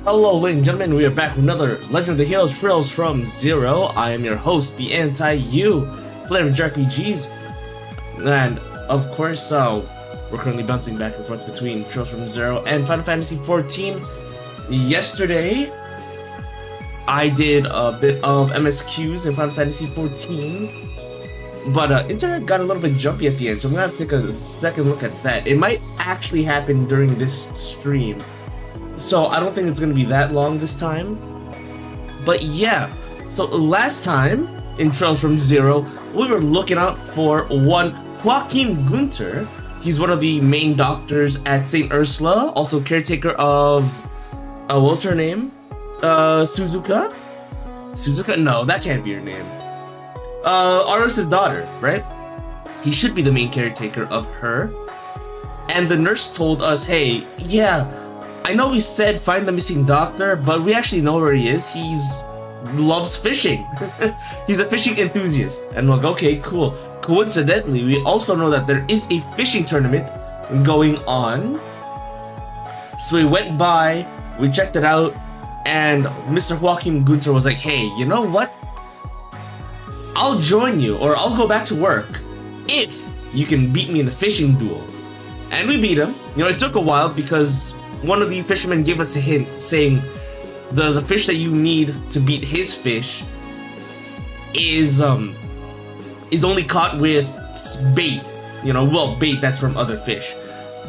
Hello, ladies and gentlemen, we are back with another Legend of the Heroes Trails from Zero. I am your host, TheAntiYuu, player of JRPGs. And, of course, we're currently bouncing back and forth between Trails from Zero and Final Fantasy XIV. Yesterday, I did a bit of MSQs in Final Fantasy XIV. But internet got a little bit jumpy at the end, so I'm going to have to take a second look at that. It might actually happen during this stream. So I don't think it's gonna be that long this time. But yeah, so last time in Trails from Zero, we were looking out for one Joachim Gunter. He's one of the main doctors at St. Ursula, also caretaker of what's her name? Suzuka? Suzuka? No, that can't be her name. Aris's daughter, right? He should be the main caretaker of her. And the nurse told us, hey, yeah, I know we said find the missing doctor, but we actually know where he is. He's loves fishing. He's a fishing enthusiast. And we're like, okay, cool. Coincidentally, we also know that there is a fishing tournament going on. So we went by, we checked it out, and Mr. Joachim Gunter was like, hey, you know what? I'll join you, or I'll go back to work if you can beat me in a fishing duel. And we beat him. You know, it took a while because one of the fishermen gave us a hint saying the fish that you need to beat his fish is only caught with bait. You know, well, bait that's from other fish.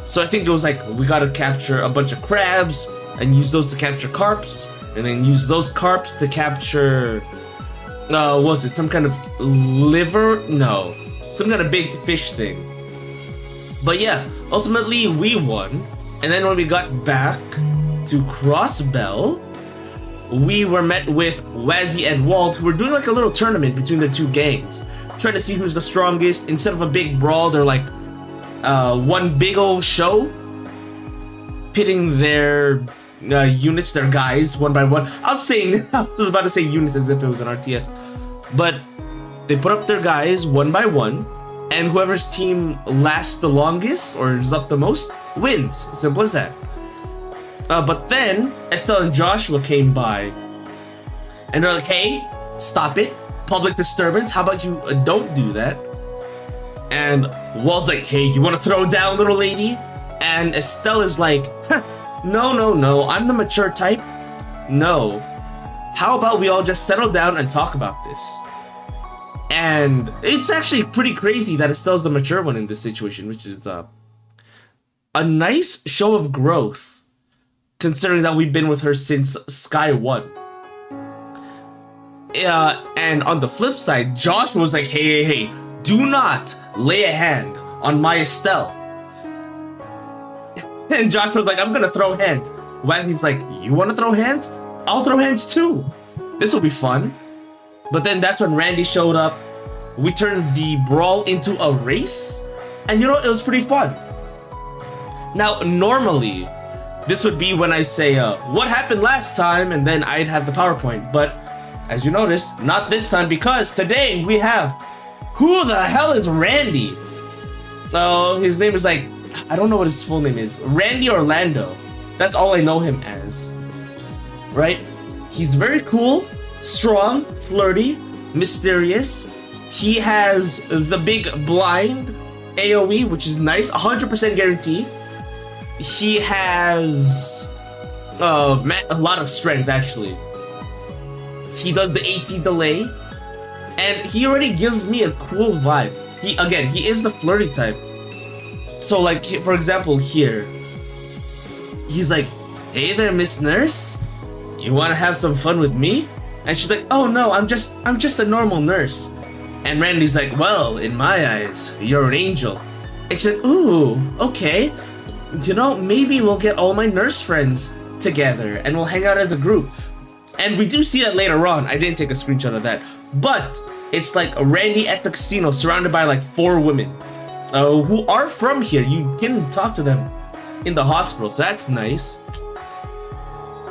So I think it was like we gotta capture a bunch of crabs and use those to capture carps, and then use those carps to capture what was it, some kind of liver? No, some kind of big fish thing. But yeah, ultimately we won. And then when we got back to Crossbell, we were met with Wazzy and Walt, who were doing like a little tournament between the two gangs, trying to see who's the strongest. Instead of a big brawl, they're like one big old show, pitting their units, their guys, one by one. I was about to say units as if it was an RTS, but they put up their guys one by one, and whoever's team lasts the longest or is up the most wins. Simple as that. But then Estelle and Joshua came by, and they're like, hey, stop it, public disturbance, how about you don't do that? And Walt's like, hey, you want to throw down, little lady? And Estelle is like, no, I'm the mature type. No, how about we all just settle down and talk about this? And it's actually pretty crazy that Estelle's the mature one in this situation, which is a nice show of growth, considering that we've been with her since Sky 1. And on the flip side, Josh was like, hey, do not lay a hand on my Estelle. And Josh was like, I'm gonna throw hands. Wazzy's like, you wanna throw hands? I'll throw hands too. This will be fun. But then that's when Randy showed up. We turned the brawl into a race. And you know, it was pretty fun. Now, normally, this would be when I say, what happened last time, and then I'd have the PowerPoint. But, as you noticed, not this time, because today we have, who the hell is Randy? Oh, his name is like, I don't know what his full name is. Randy Orlando. That's all I know him as. Right? He's very cool, strong, flirty, mysterious. He has the big blind AoE, which is nice, 100% guarantee. He has a lot of strength, actually. He does the AT delay, and he already gives me a cool vibe. He is the flirty type. So like, for example, here, he's like, hey there, Miss Nurse, you want to have some fun with me? And she's like, oh no, I'm just a normal nurse. And Randy's like, well, in my eyes, you're an angel. And she's like, ooh, okay. You know, maybe we'll get all my nurse friends together and we'll hang out as a group. And we do see that later on. I didn't take a screenshot of that. But it's like Randy at the casino surrounded by like 4 women who are from here. You can talk to them in the hospital, so that's nice.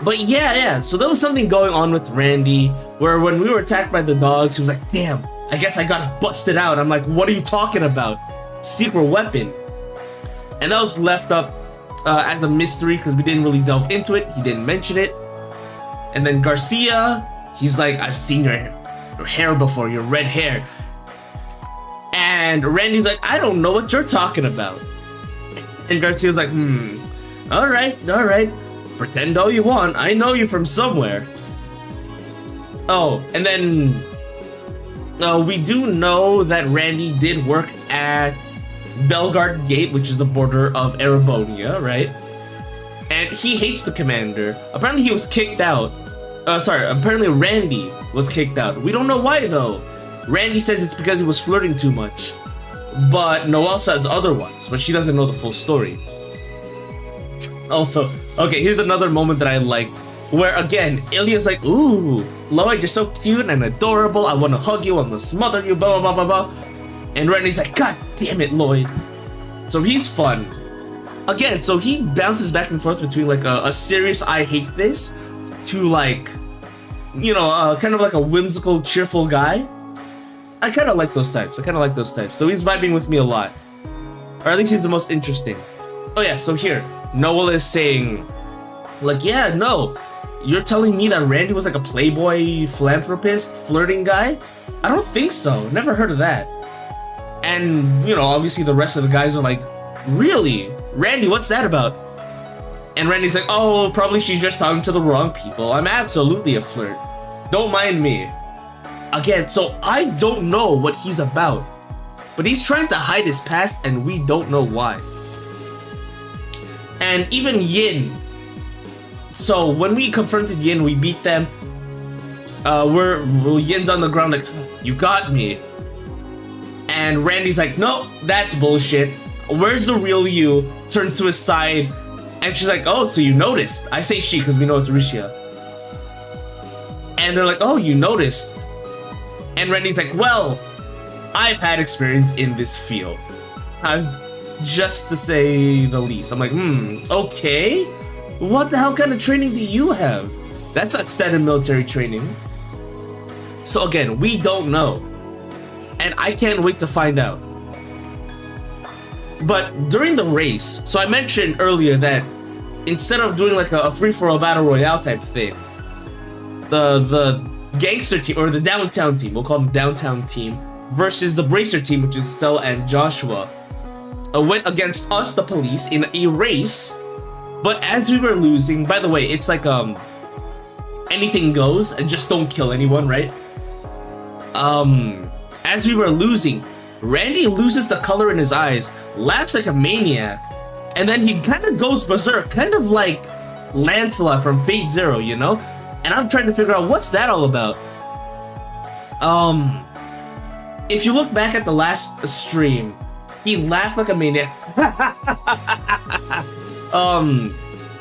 But yeah, so there was something going on with Randy where when we were attacked by the dogs, he was like, damn, I guess I got busted out. I'm like, what are you talking about? Secret weapon. And that was left up as a mystery because we didn't really delve into it. He didn't mention it. And then Garcia, he's like, I've seen your hair before, your red hair. And Randy's like, I don't know what you're talking about. And Garcia's like, all right. Pretend all you want. I know you from somewhere. Oh, and then we do know that Randy did work at Belgard Gate, which is the border of Erebonia, right? And he hates the commander. Apparently he was kicked out. Apparently Randy was kicked out. We don't know why though. Randy says it's because he was flirting too much. But Noelle says otherwise, but she doesn't know the full story. Also, okay, here's another moment that I like, where again, Ilya's like, ooh, Lloyd, you're so cute and adorable. I want to hug you, I want to smother you, blah, blah, blah, blah, blah. And Randy's like, God damn it, Lloyd. So he's fun. Again, so he bounces back and forth between like a serious I hate this to like, you know, kind of like a whimsical, cheerful guy. I kind of like those types. So he's vibing with me a lot. Or at least he's the most interesting. Oh yeah, so here, Noel is saying, like, yeah, no, you're telling me that Randy was like a playboy, philanthropist, flirting guy? I don't think so. Never heard of that. And, you know, obviously the rest of the guys are like, really? Randy, what's that about? And Randy's like, oh, probably she's just talking to the wrong people. I'm absolutely a flirt. Don't mind me. Again, so I don't know what he's about. But he's trying to hide his past and we don't know why. And even Yin. So when we confronted Yin, we beat them. Yin's on the ground like, you got me. And Randy's like, no, that's bullshit. Where's the real you? Turns to his side. And she's like, oh, so you noticed. I say she because we know it's Risha. And they're like, oh, you noticed. And Randy's like, well, I've had experience in this field. Just to say the least. I'm like, okay. What the hell kind of training do you have? That's not standard military training. So again, we don't know. And I can't wait to find out. But during the race, so I mentioned earlier that instead of doing like a free-for-all battle royale type thing, the gangster team, or the downtown team, we'll call them downtown team, versus the bracer team, which is Stella and Joshua, went against us, the police, in a race. But as we were losing, by the way, it's like anything goes and just don't kill anyone, right? As we were losing, Randy loses the color in his eyes, laughs like a maniac, and then he kind of goes berserk, kind of like Lancelot from Fate Zero, you know? And I'm trying to figure out what's that all about. If you look back at the last stream, he laughed like a maniac.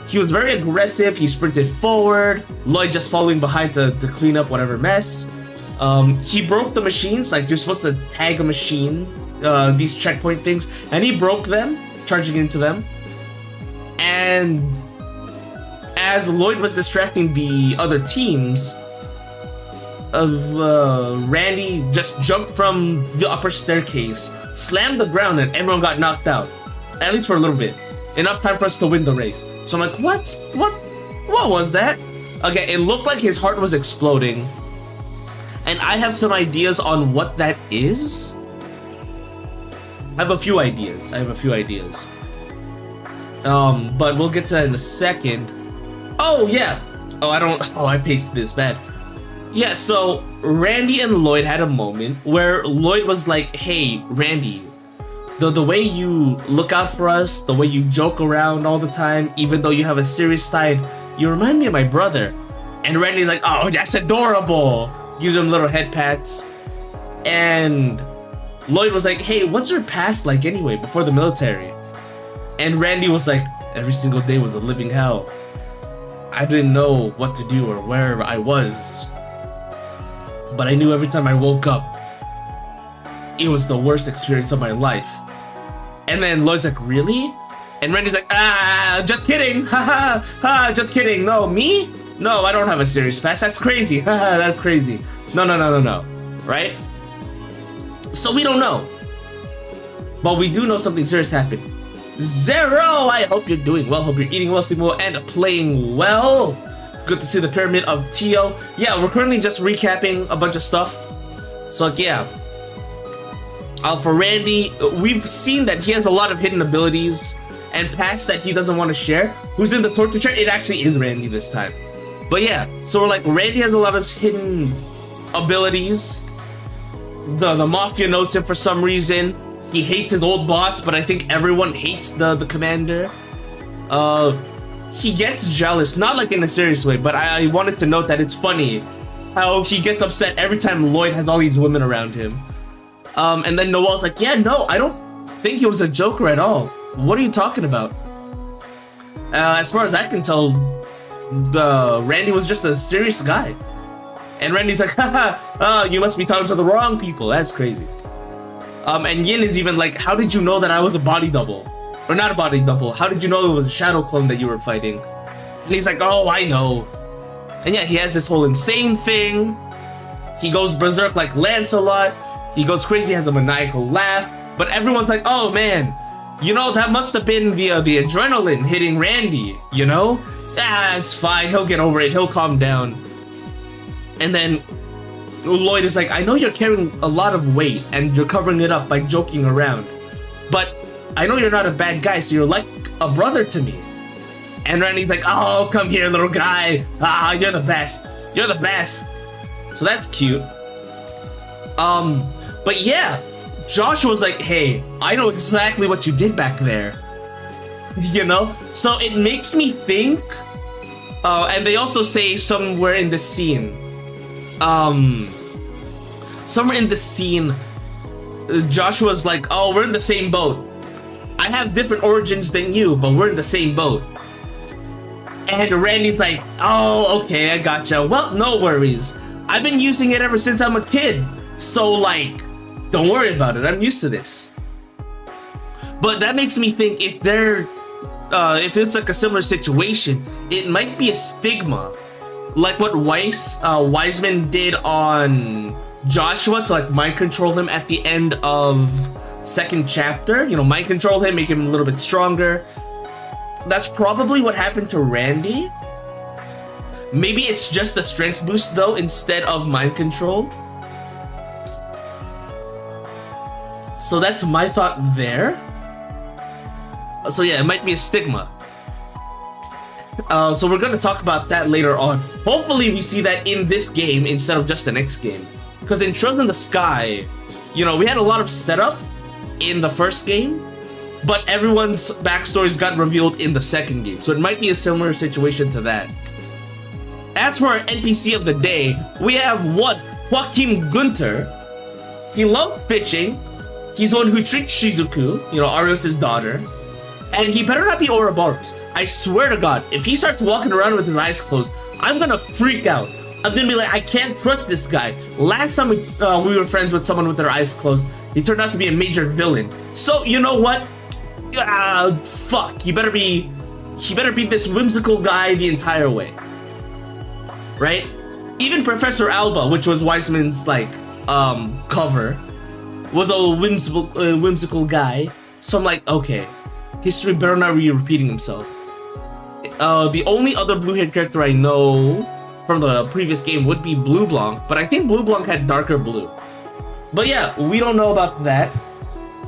He was very aggressive, he sprinted forward, Lloyd just following behind to clean up whatever mess. He broke the machines, like you're supposed to tag a machine, these checkpoint things, and he broke them, charging into them. And as Lloyd was distracting the other teams, Randy just jumped from the upper staircase, slammed the ground, and everyone got knocked out. At least for a little bit. Enough time for us to win the race. So I'm like, what was that? Okay, it looked like his heart was exploding. And I have some ideas on what that is. I have a few ideas. But we'll get to that in a second. Oh, yeah. I pasted this bad. Yeah, so Randy and Lloyd had a moment where Lloyd was like, hey, Randy, the way you look out for us, the way you joke around all the time, even though you have a serious side, you remind me of my brother. And Randy's like, oh, that's adorable. Gives him little head pats. And Lloyd was like, hey, what's your past like anyway, before the military? And Randy was like, every single day was a living hell. I didn't know what to do or where I was. But I knew every time I woke up, it was the worst experience of my life. And then Lloyd's like, really? And Randy's like, just kidding. Ha ha ha, just kidding. No, me? No, I don't have a serious past. That's crazy. Haha, that's crazy. No. Right? So we don't know. But we do know something serious happened. Zero! I hope you're doing well. Hope you're eating well, sleeping well, and playing well. Good to see the pyramid of Tio. Yeah, we're currently just recapping a bunch of stuff. So like, yeah. For Randy, we've seen that he has a lot of hidden abilities and past that he doesn't want to share. Who's in the torture chair? It actually is Randy this time. But yeah, so we're like, Randy has a lot of hidden abilities. The Mafia knows him for some reason. He hates his old boss, but I think everyone hates the commander. He gets jealous, not like in a serious way, but I wanted to note that it's funny how he gets upset every time Lloyd has all these women around him. And then Noel's like, yeah, no, I don't think he was a joker at all. What are you talking about? As far as I can tell, Randy was just a serious guy. And Randy's like, haha, you must be talking to the wrong people. That's crazy. And Yin is even like, how did you know that I was a body double? Or not a body double. How did you know it was a shadow clone that you were fighting? And he's like, oh, I know. And yeah, he has this whole insane thing. He goes berserk like Lancelot. He goes crazy, has a maniacal laugh. But everyone's like, oh man, you know, that must have been the adrenaline hitting Randy, you know? Ah, it's fine. He'll get over it. He'll calm down. And then Lloyd is like, I know you're carrying a lot of weight and you're covering it up by joking around, but I know you're not a bad guy, so you're like a brother to me. And Randy's like, oh, come here, little guy. Ah, you're the best. You're the best. So that's cute. But yeah, Josh was like, hey, I know exactly what you did back there. You know? So it makes me think, and they also say somewhere in the scene, Joshua's like, oh, we're in the same boat. I have different origins than you, but we're in the same boat. And Randy's like, oh, okay, I gotcha. Well, no worries. I've been using it ever since I'm a kid. So, like, don't worry about it. I'm used to this. But that makes me think if if it's like a similar situation, it might be a stigma. Like what Wiseman did on Joshua to like mind control him at the end of second chapter. You know, mind control him, make him a little bit stronger. That's probably what happened to Randy. Maybe it's just a strength boost though, instead of mind control. So that's my thought there. So yeah, it might be a stigma. So we're gonna talk about that later on. Hopefully we see that in this game instead of just the next game. Because in Trails in the Sky, you know, we had a lot of setup in the first game, but everyone's backstories got revealed in the second game. So it might be a similar situation to that. As for our NPC of the day, we have Joaquin Gunter. He loved fishing. He's the one who tricked Shizuku, you know, Arios' daughter. And he better not be Ouroboros. I swear to God, if he starts walking around with his eyes closed, I'm gonna freak out. I'm gonna be like, I can't trust this guy. Last time we were friends with someone with their eyes closed, he turned out to be a major villain. So, you know what? Fuck. He better be this whimsical guy the entire way. Right? Even Professor Alba, which was Wiseman's, like, cover, was a whimsical guy. So I'm like, okay. History better not be repeating himself. The only other blue-haired character I know from the previous game would be Blue Blanc, but I think Blue Blanc had darker blue. But yeah, we don't know about that.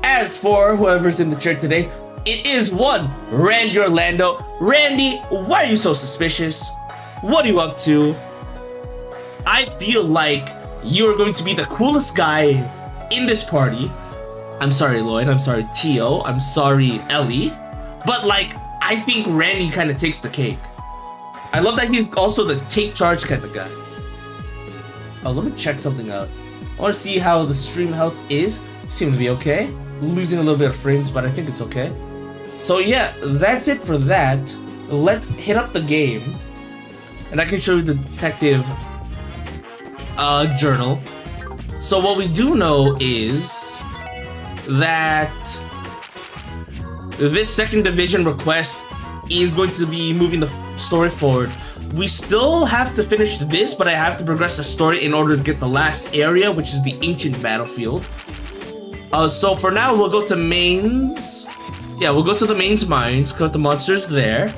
As for whoever's in the chair today, it is one Randy Orlando. Randy, why are you so suspicious? What are you up to? I feel like you are going to be the coolest guy in this party. I'm sorry, Lloyd. I'm sorry, Tio. I'm sorry, Ellie. But, like, I think Randy kind of takes the cake. I love that he's also the take charge kind of guy. Oh, let me check something out. I want to see how the stream health is. Seem to be okay. Losing a little bit of frames, but I think it's okay. So, yeah, that's it for that. Let's hit up the game. And I can show you the detective journal. So, what we do know is that this second division request is going to be moving the story forward. We still have to finish this, but I have to progress the story in order to get the last area, which is the ancient battlefield. So for now, we'll go to mains. Yeah, we'll go to the mains mines, cut the monsters there.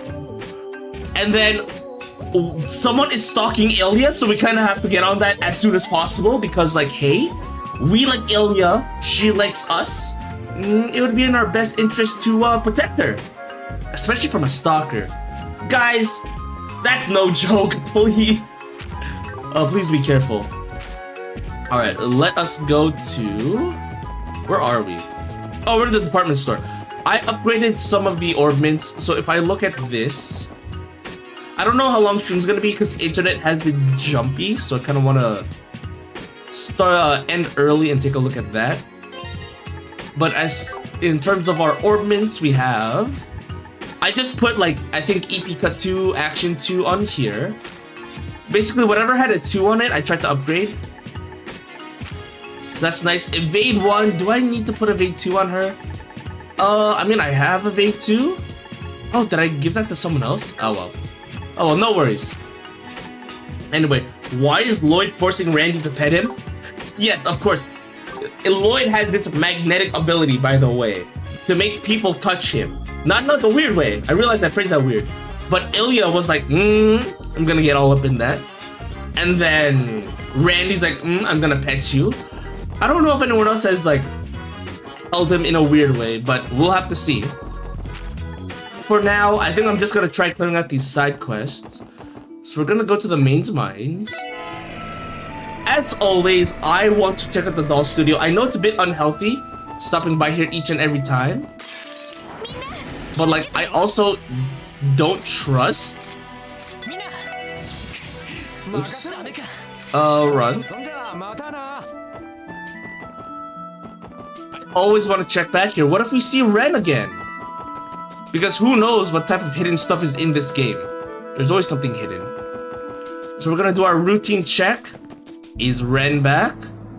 And then someone is stalking Ilya, so we kind of have to get on that as soon as possible because, like, hey, we like Ilya, she likes us. It would be in our best interest to protect her, especially from a stalker. Guys, that's no joke, please. Please be careful. All right, let us go to... Where are we? Oh, we're in the department store. I upgraded some of the ornaments, so if I look at this... I don't know how long stream's gonna be because internet has been jumpy, so I kind of want to end early and take a look at that. But as in terms of our ornaments, we have... I just put, like, I think EP Cut 2, Action 2 on here. Basically, whatever had a 2 on it, I tried to upgrade. So that's nice. Evade 1, do I need to put Evade 2 on her? I mean, I have Evade 2. Oh, did I give that to someone else? Oh, well. Oh, well, no worries. Anyway, why is Lloyd forcing Randy to pet him? Yes, of course. Lloyd has this magnetic ability, by the way, to make people touch him. Not in like a weird way. I realize I phrased that weird. But Ilya was like, I'm gonna get all up in that. And then Randy's like, I'm gonna pet you. I don't know if anyone else has like held him in a weird way, but we'll have to see. For now, I think I'm just gonna try clearing out these side quests. So we're gonna go to the mains mines. As always, I want to check out the doll studio. I know it's a bit unhealthy, stopping by here each and every time. But like, I also don't trust. Oops. Run. I always want to check back here. What if we see Ren again? Because who knows what type of hidden stuff is in this game. There's always something hidden. So we're gonna do our routine check. Is Ren back?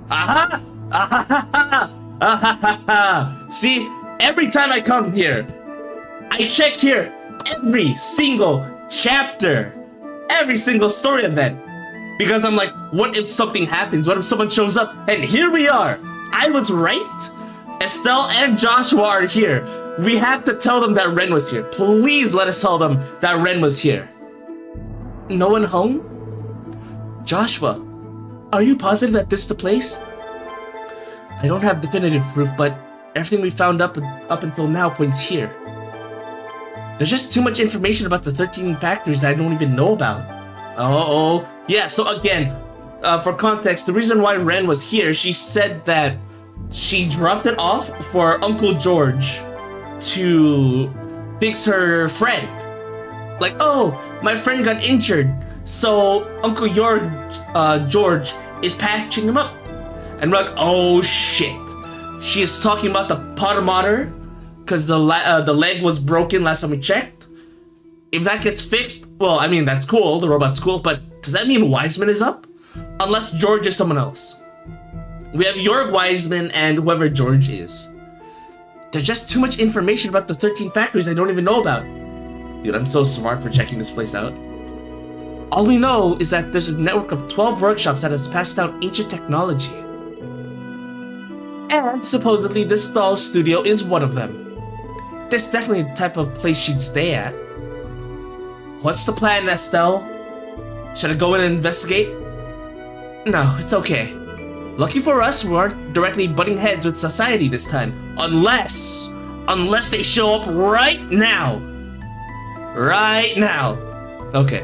Aha! Ahahaha! Ahahaha! See, every time I come here, I check here every single chapter, every single story event. Because I'm like, what if something happens? What if someone shows up? And here we are. I was right. Estelle and Joshua are here. We have to tell them that Ren was here. Please let us tell them that Ren was here. No one home? Joshua, are you positive that this is the place? I don't have definitive proof, but everything we found up until now points here. There's just too much information about the 13 factories that I don't even know about. Oh, yeah, so again, for context, the reason why Ren was here, she said that she dropped it off for Uncle George to fix her friend. Like, oh, my friend got injured, so Uncle George is patching him up. And we're like, oh shit. She is talking about the Potomater, because the leg was broken last time we checked. If that gets fixed, well, I mean, that's cool, the robot's cool, but does that mean Wiseman is up? Unless George is someone else. We have York Wiseman and whoever George is. There's just too much information about the 13 factories I don't even know about. Dude, I'm so smart for checking this place out. All we know is that there's a network of 12 workshops that has passed down ancient technology. And supposedly this doll studio is one of them. This is definitely the type of place she'd stay at. What's the plan, Estelle? Should I go in and investigate? No, it's okay. Lucky for us, we aren't directly butting heads with society this time. Unless they show up right now. Right now. Okay.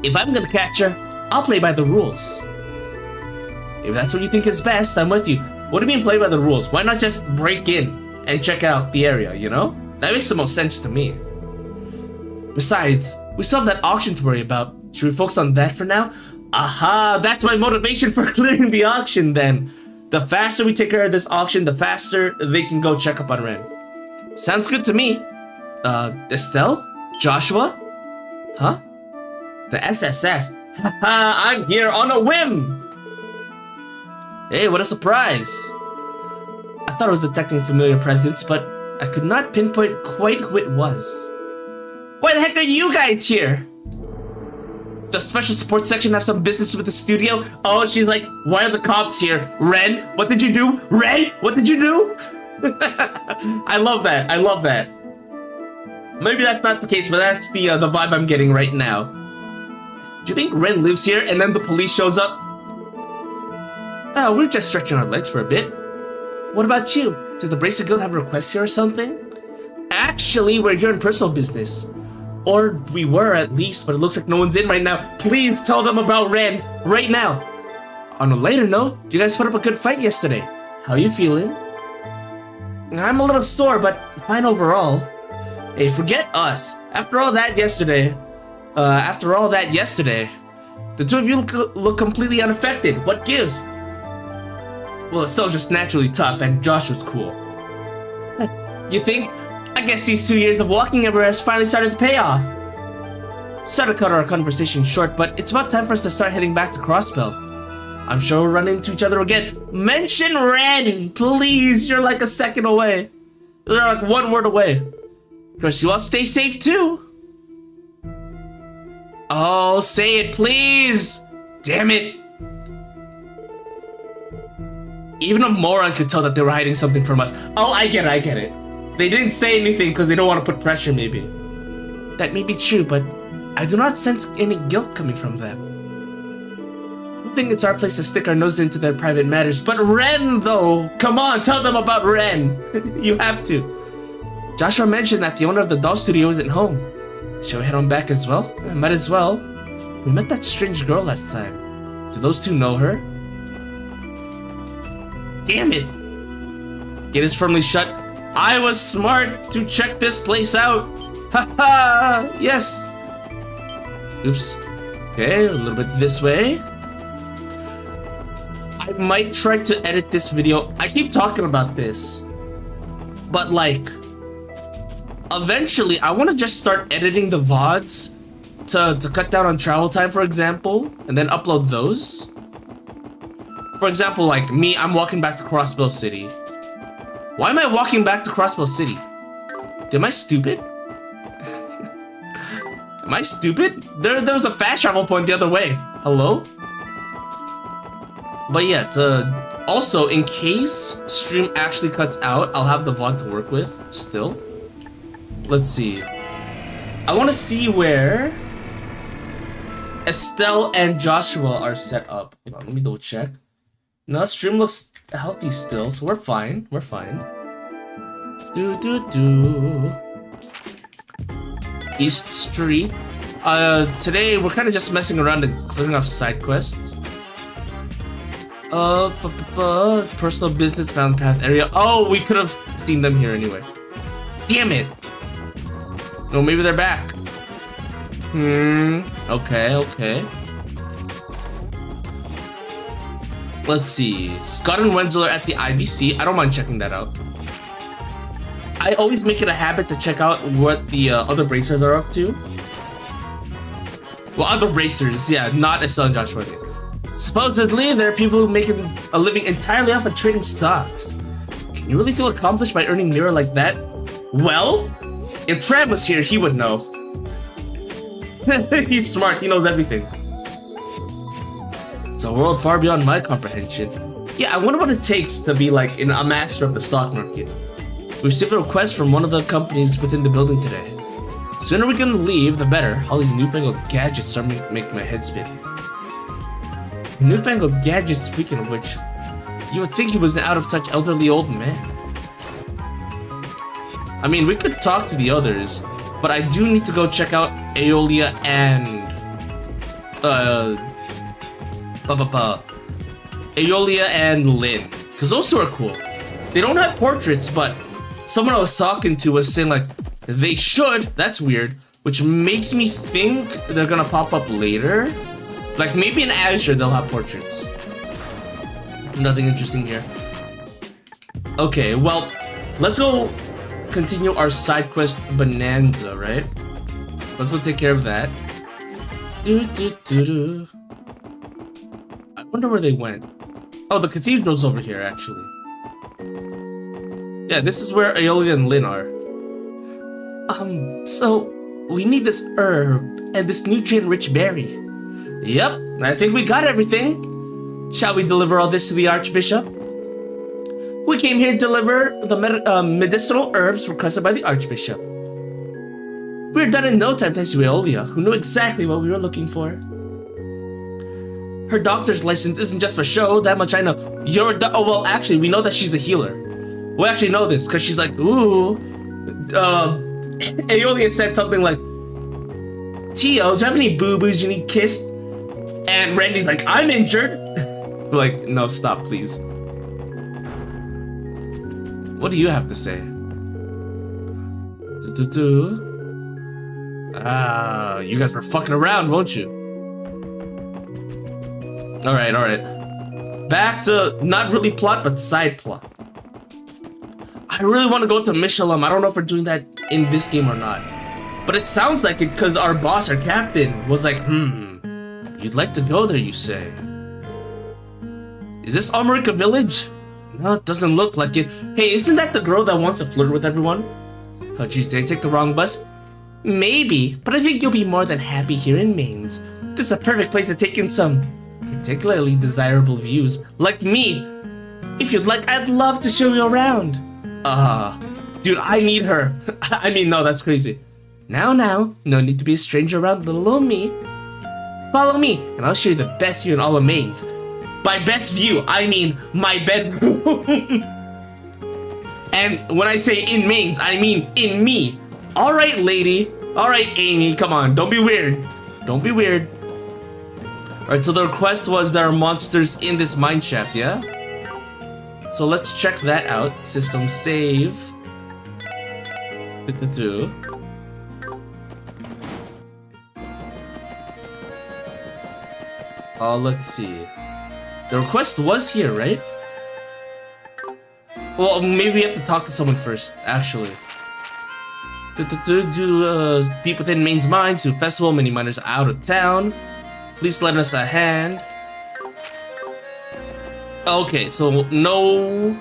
If I'm gonna catch her, I'll play by the rules. If that's what you think is best, I'm with you. What do you mean play by the rules? Why not just break in and check out the area, you know? That makes the most sense to me. Besides, we still have that auction to worry about. Should we focus on that for now? Aha, that's my motivation for clearing the auction then. The faster we take care of this auction, the faster they can go check up on Ren. Sounds good to me. Estelle? Joshua? Huh? The SSS. Haha, I'm here on a whim! Hey, what a surprise! I thought I was detecting a familiar presence, but I could not pinpoint quite who it was. Why the heck are you guys here? The special support section have some business with the studio? Oh, she's like, why are the cops here? Ren, what did you do? Ren, what did you do? I love that, I love that. Maybe that's not the case, but that's the vibe I'm getting right now. Do you think Ren lives here and then the police shows up? Oh, we're just stretching our legs for a bit. What about you? Did the Bracer Guild have a request here or something? Actually, we're here in personal business. Or we were at least, but it looks like no one's in right now. Please tell them about Ren right now. On a lighter note, you guys put up a good fight yesterday. How you feeling? I'm a little sore, but fine overall. Hey, forget us. After all that yesterday, the two of you look completely unaffected. What gives? Well, it's still just naturally tough, and Josh was cool. You think? I guess these 2 years of walking everywhere has finally started to pay off. Sorry to cut our conversation short, but it's about time for us to start heading back to Crossbell. I'm sure we'll run into each other again. Mention Ren, please. You're like a second away. You're like one word away. Of course, you all stay safe too. Oh, say it, please. Damn it. Even a moron could tell that they were hiding something from us. Oh, I get it. They didn't say anything because they don't want to put pressure, maybe. That may be true, but I do not sense any guilt coming from them. I don't think it's our place to stick our nose into their private matters. But Ren, though! Come on, tell them about Ren! You have to. Joshua mentioned that the owner of the doll studio isn't home. Shall we head on back as well? Might as well. We met that strange girl last time. Do those two know her? Damn it! Gate is firmly shut. I was smart to check this place out. Haha! Yes! Oops. Okay, a little bit this way. I might try to edit this video. I keep talking about this. But like, eventually I want to just start editing the VODs to cut down on travel time, for example, and then upload those. For example, like me, I'm walking back to Crossbell City. Why am I walking back to Crossbell City? Am I stupid? Am I stupid? There was a fast travel point the other way. Hello? But yeah, also, in case stream actually cuts out, I'll have the VOD to work with still. Let's see. I want to see where Estelle and Joshua are set up. Hold on, let me double check. No, stream looks healthy still, so we're fine. We're fine. East Street. Today we're kind of just messing around and clearing off side quests. Personal business mountain path area. Oh, we could have seen them here anyway. Damn it. No, maybe they're back. Okay. Let's see. Scott and Wenzel are at the IBC. I don't mind checking that out. I always make it a habit to check out what the other bracers are up to. Well, other bracers, yeah, not Estelle and Joshua. Supposedly, there are people who make a living entirely off of trading stocks. Can you really feel accomplished by earning Mira like that? Well, if Trav was here, he would know. He's smart, he knows everything. It's a world far beyond my comprehension. Yeah, I wonder what it takes to be like a master of the stock market. We received a request from one of the companies within the building today. The sooner we can leave, the better. All these newfangled gadgets start make my head spin. Newfangled gadgets, speaking of which, you would think he was an out-of-touch elderly old man. I mean, we could talk to the others, but I do need to go check out Aeolia and Aeolia and Lynn, because those two are cool. They don't have portraits, but someone I was talking to was saying like they should. That's weird, which makes me think they're gonna pop up later. Like maybe in Azure they'll have portraits. Nothing interesting here. Okay, well, let's go continue our side quest Bonanza, right? Let's go take care of that. I wonder where they went. Oh, the cathedral's over here, actually. Yeah, this is where Aeolia and Lynn are. So we need this herb and this nutrient-rich berry. Yep, I think we got everything. Shall we deliver all this to the Archbishop? We came here to deliver the medicinal herbs requested by the Archbishop. We were done in no time thanks to Aeolia, who knew exactly what we were looking for. Her doctor's license isn't just for show, that much I know. Oh, well, actually, we know that she's a healer. We actually know this, because she's like, ooh. Aeolia said something like, Tio, do you have any boo-boos you need kissed? And Randy's like, I'm injured. We're like, no, stop, please. What do you have to say? You guys were fucking around, won't you? Alright. Back to not really plot, but side plot. I really want to go to Michelin. I don't know if we're doing that in this game or not. But it sounds like it because our boss, our captain, was like, you'd like to go there, you say? Is this America Village? No, it doesn't look like it. Hey, isn't that the girl that wants to flirt with everyone? Oh, geez, did I take the wrong bus? Maybe, but I think you'll be more than happy here in Mainz. This is a perfect place to take in some particularly desirable views, like me. If you'd like, I'd love to show you around. Dude, I need her. I mean, no, that's crazy. Now, no need to be a stranger around little old me. Follow me, and I'll show you the best view in all of Mainz. By best view, I mean my bedroom. And when I say in Mainz, I mean in me. Alright, lady. Alright, Amy, come on, don't be weird. Don't be weird. Alright, so the request was there are monsters in this mine shaft, yeah? So let's check that out. System save. Let's see. The request was here, right? Well, maybe we have to talk to someone first, actually. Deep within Mainz mine to festival, many miners are out of town. Please lend us a hand. Okay, so no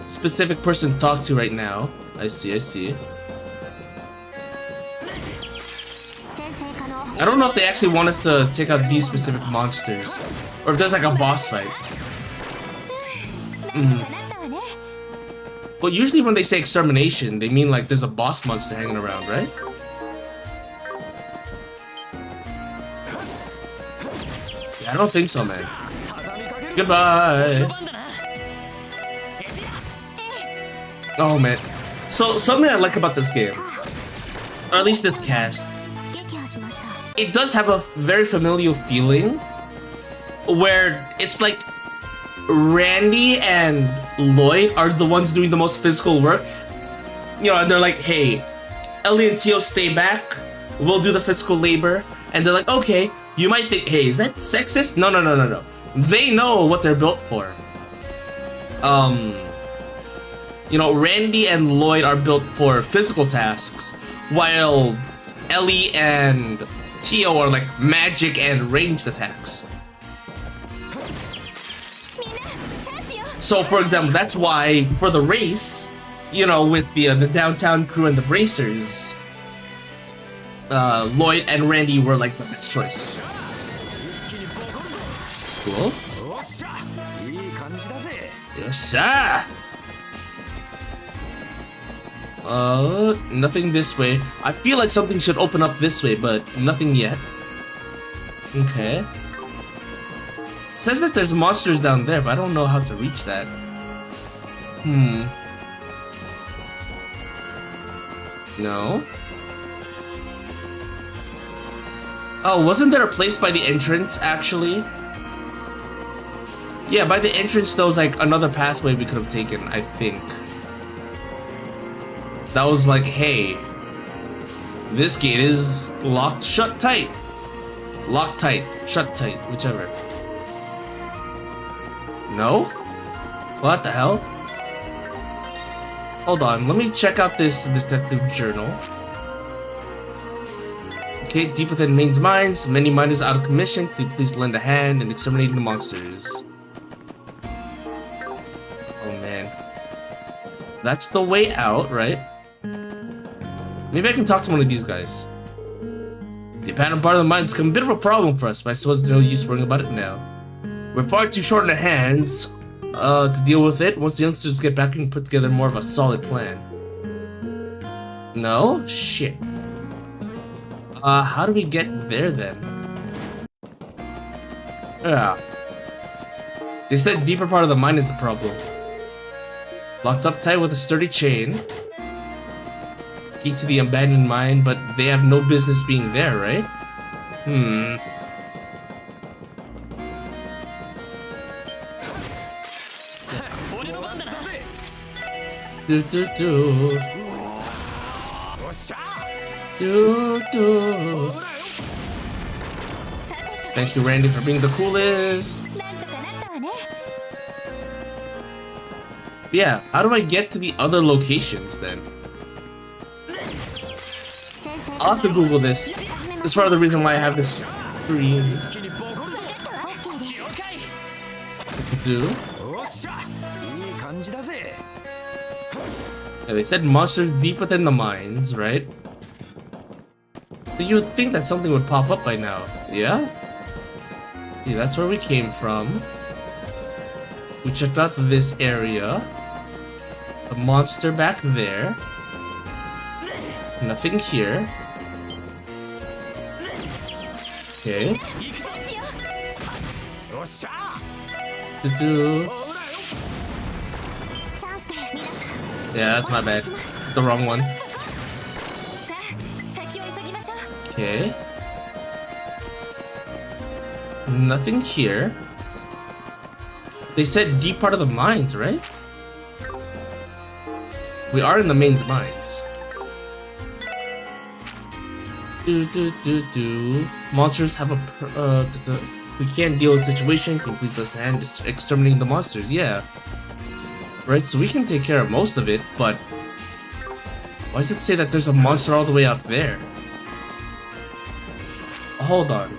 specific person to talk to right now. I see. I don't know if they actually want us to take out these specific monsters, or if there's like a boss fight. But usually when they say extermination, they mean like there's a boss monster hanging around, right? Yeah, I don't think so, man. Goodbye. Oh, man. So, something I like about this game, or at least its cast, it does have a very familial feeling where it's like Randy and Lloyd are the ones doing the most physical work. You know, and they're like, hey, Ellie and Tio stay back, we'll do the physical labor. And they're like, okay, you might think, hey, is that sexist? No. They know what they're built for. You know, Randy and Lloyd are built for physical tasks, while Ellie and Tio are like magic and ranged attacks. So, for example, that's why for the race, you know, with the downtown crew and the bracers, Lloyd and Randy were like the best choice. Cool. Yes, sir. Nothing this way. I feel like something should open up this way, but nothing yet. Okay. It says that there's monsters down there, but I don't know how to reach that. No. Oh, wasn't there a place by the entrance, actually? Yeah, by the entrance, there was like another pathway we could have taken, I think. That was like, hey, this gate is locked shut tight. Locked tight, shut tight, whichever. No? What the hell? Hold on, let me check out this detective journal. Okay, deep within Mainz mines, many miners out of commission. Could you please lend a hand in exterminating the monsters? Oh man. That's the way out, right? Maybe I can talk to one of these guys. The abandoned part of the mine's become a bit of a problem for us, but I suppose there's no use worrying about it now. We're far too short on our hands to deal with it. Once the youngsters get back, we can put together more of a solid plan. No? Shit. How do we get there then? Yeah. They said deeper part of the mine is the problem. Locked up tight with a sturdy chain. Key to the abandoned mine, but they have no business being there, right? Do do do. Do do. Thank you, Randy, for being the coolest. Yeah, how do I get to the other locations then? I'll have to Google this. That's part of the reason why I have this screen. Do? Yeah, they said monsters deep within the mines, right? So you would think that something would pop up by now, yeah? See, that's where we came from. We checked out this area. The monster back there. Nothing here. Okay. Yeah, that's my bad. The wrong one. Okay. Nothing here. They said deep part of the mines, right? We are in the main mines. Monsters have a we can't deal with the situation. Can you please let us hand just exterminating the monsters? Yeah. Right, so we can take care of most of it, but why does it say that there's a monster all the way out there? Hold on.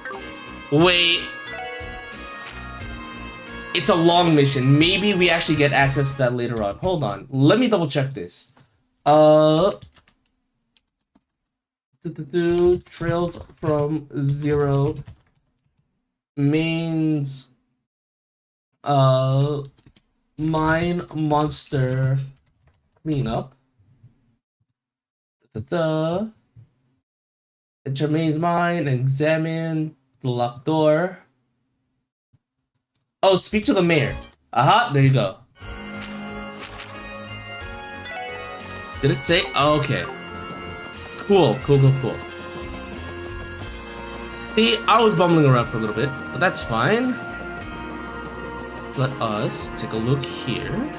Wait. It's a long mission. Maybe we actually get access to that later on. Hold on. Let me double check this. Trails from Zero. Mains. Mine monster cleanup. Enter main mine. Examine the locked door. Oh, speak to the mayor. Aha, there you go. Did it say? Oh, okay. Cool. See, I was bumbling around for a little bit, but that's fine. Let us take a look here.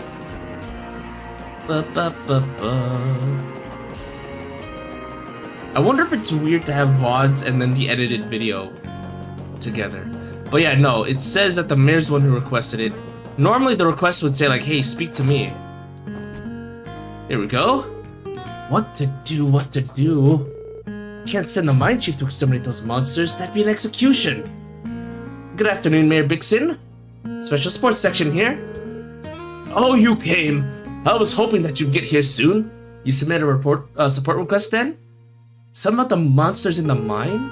I wonder if it's weird to have VODs and then the edited video together. But yeah, no, it says that the mayor's the one who requested it. Normally the request would say like, hey, speak to me. Here we go. What to do? Can't send the mine chief to exterminate those monsters. That'd be an execution. Good afternoon, Mayor Bixen. Special sports section here. Oh, you came. I was hoping that you'd get here soon. You submitted a support request then? Something about the monsters in the mine?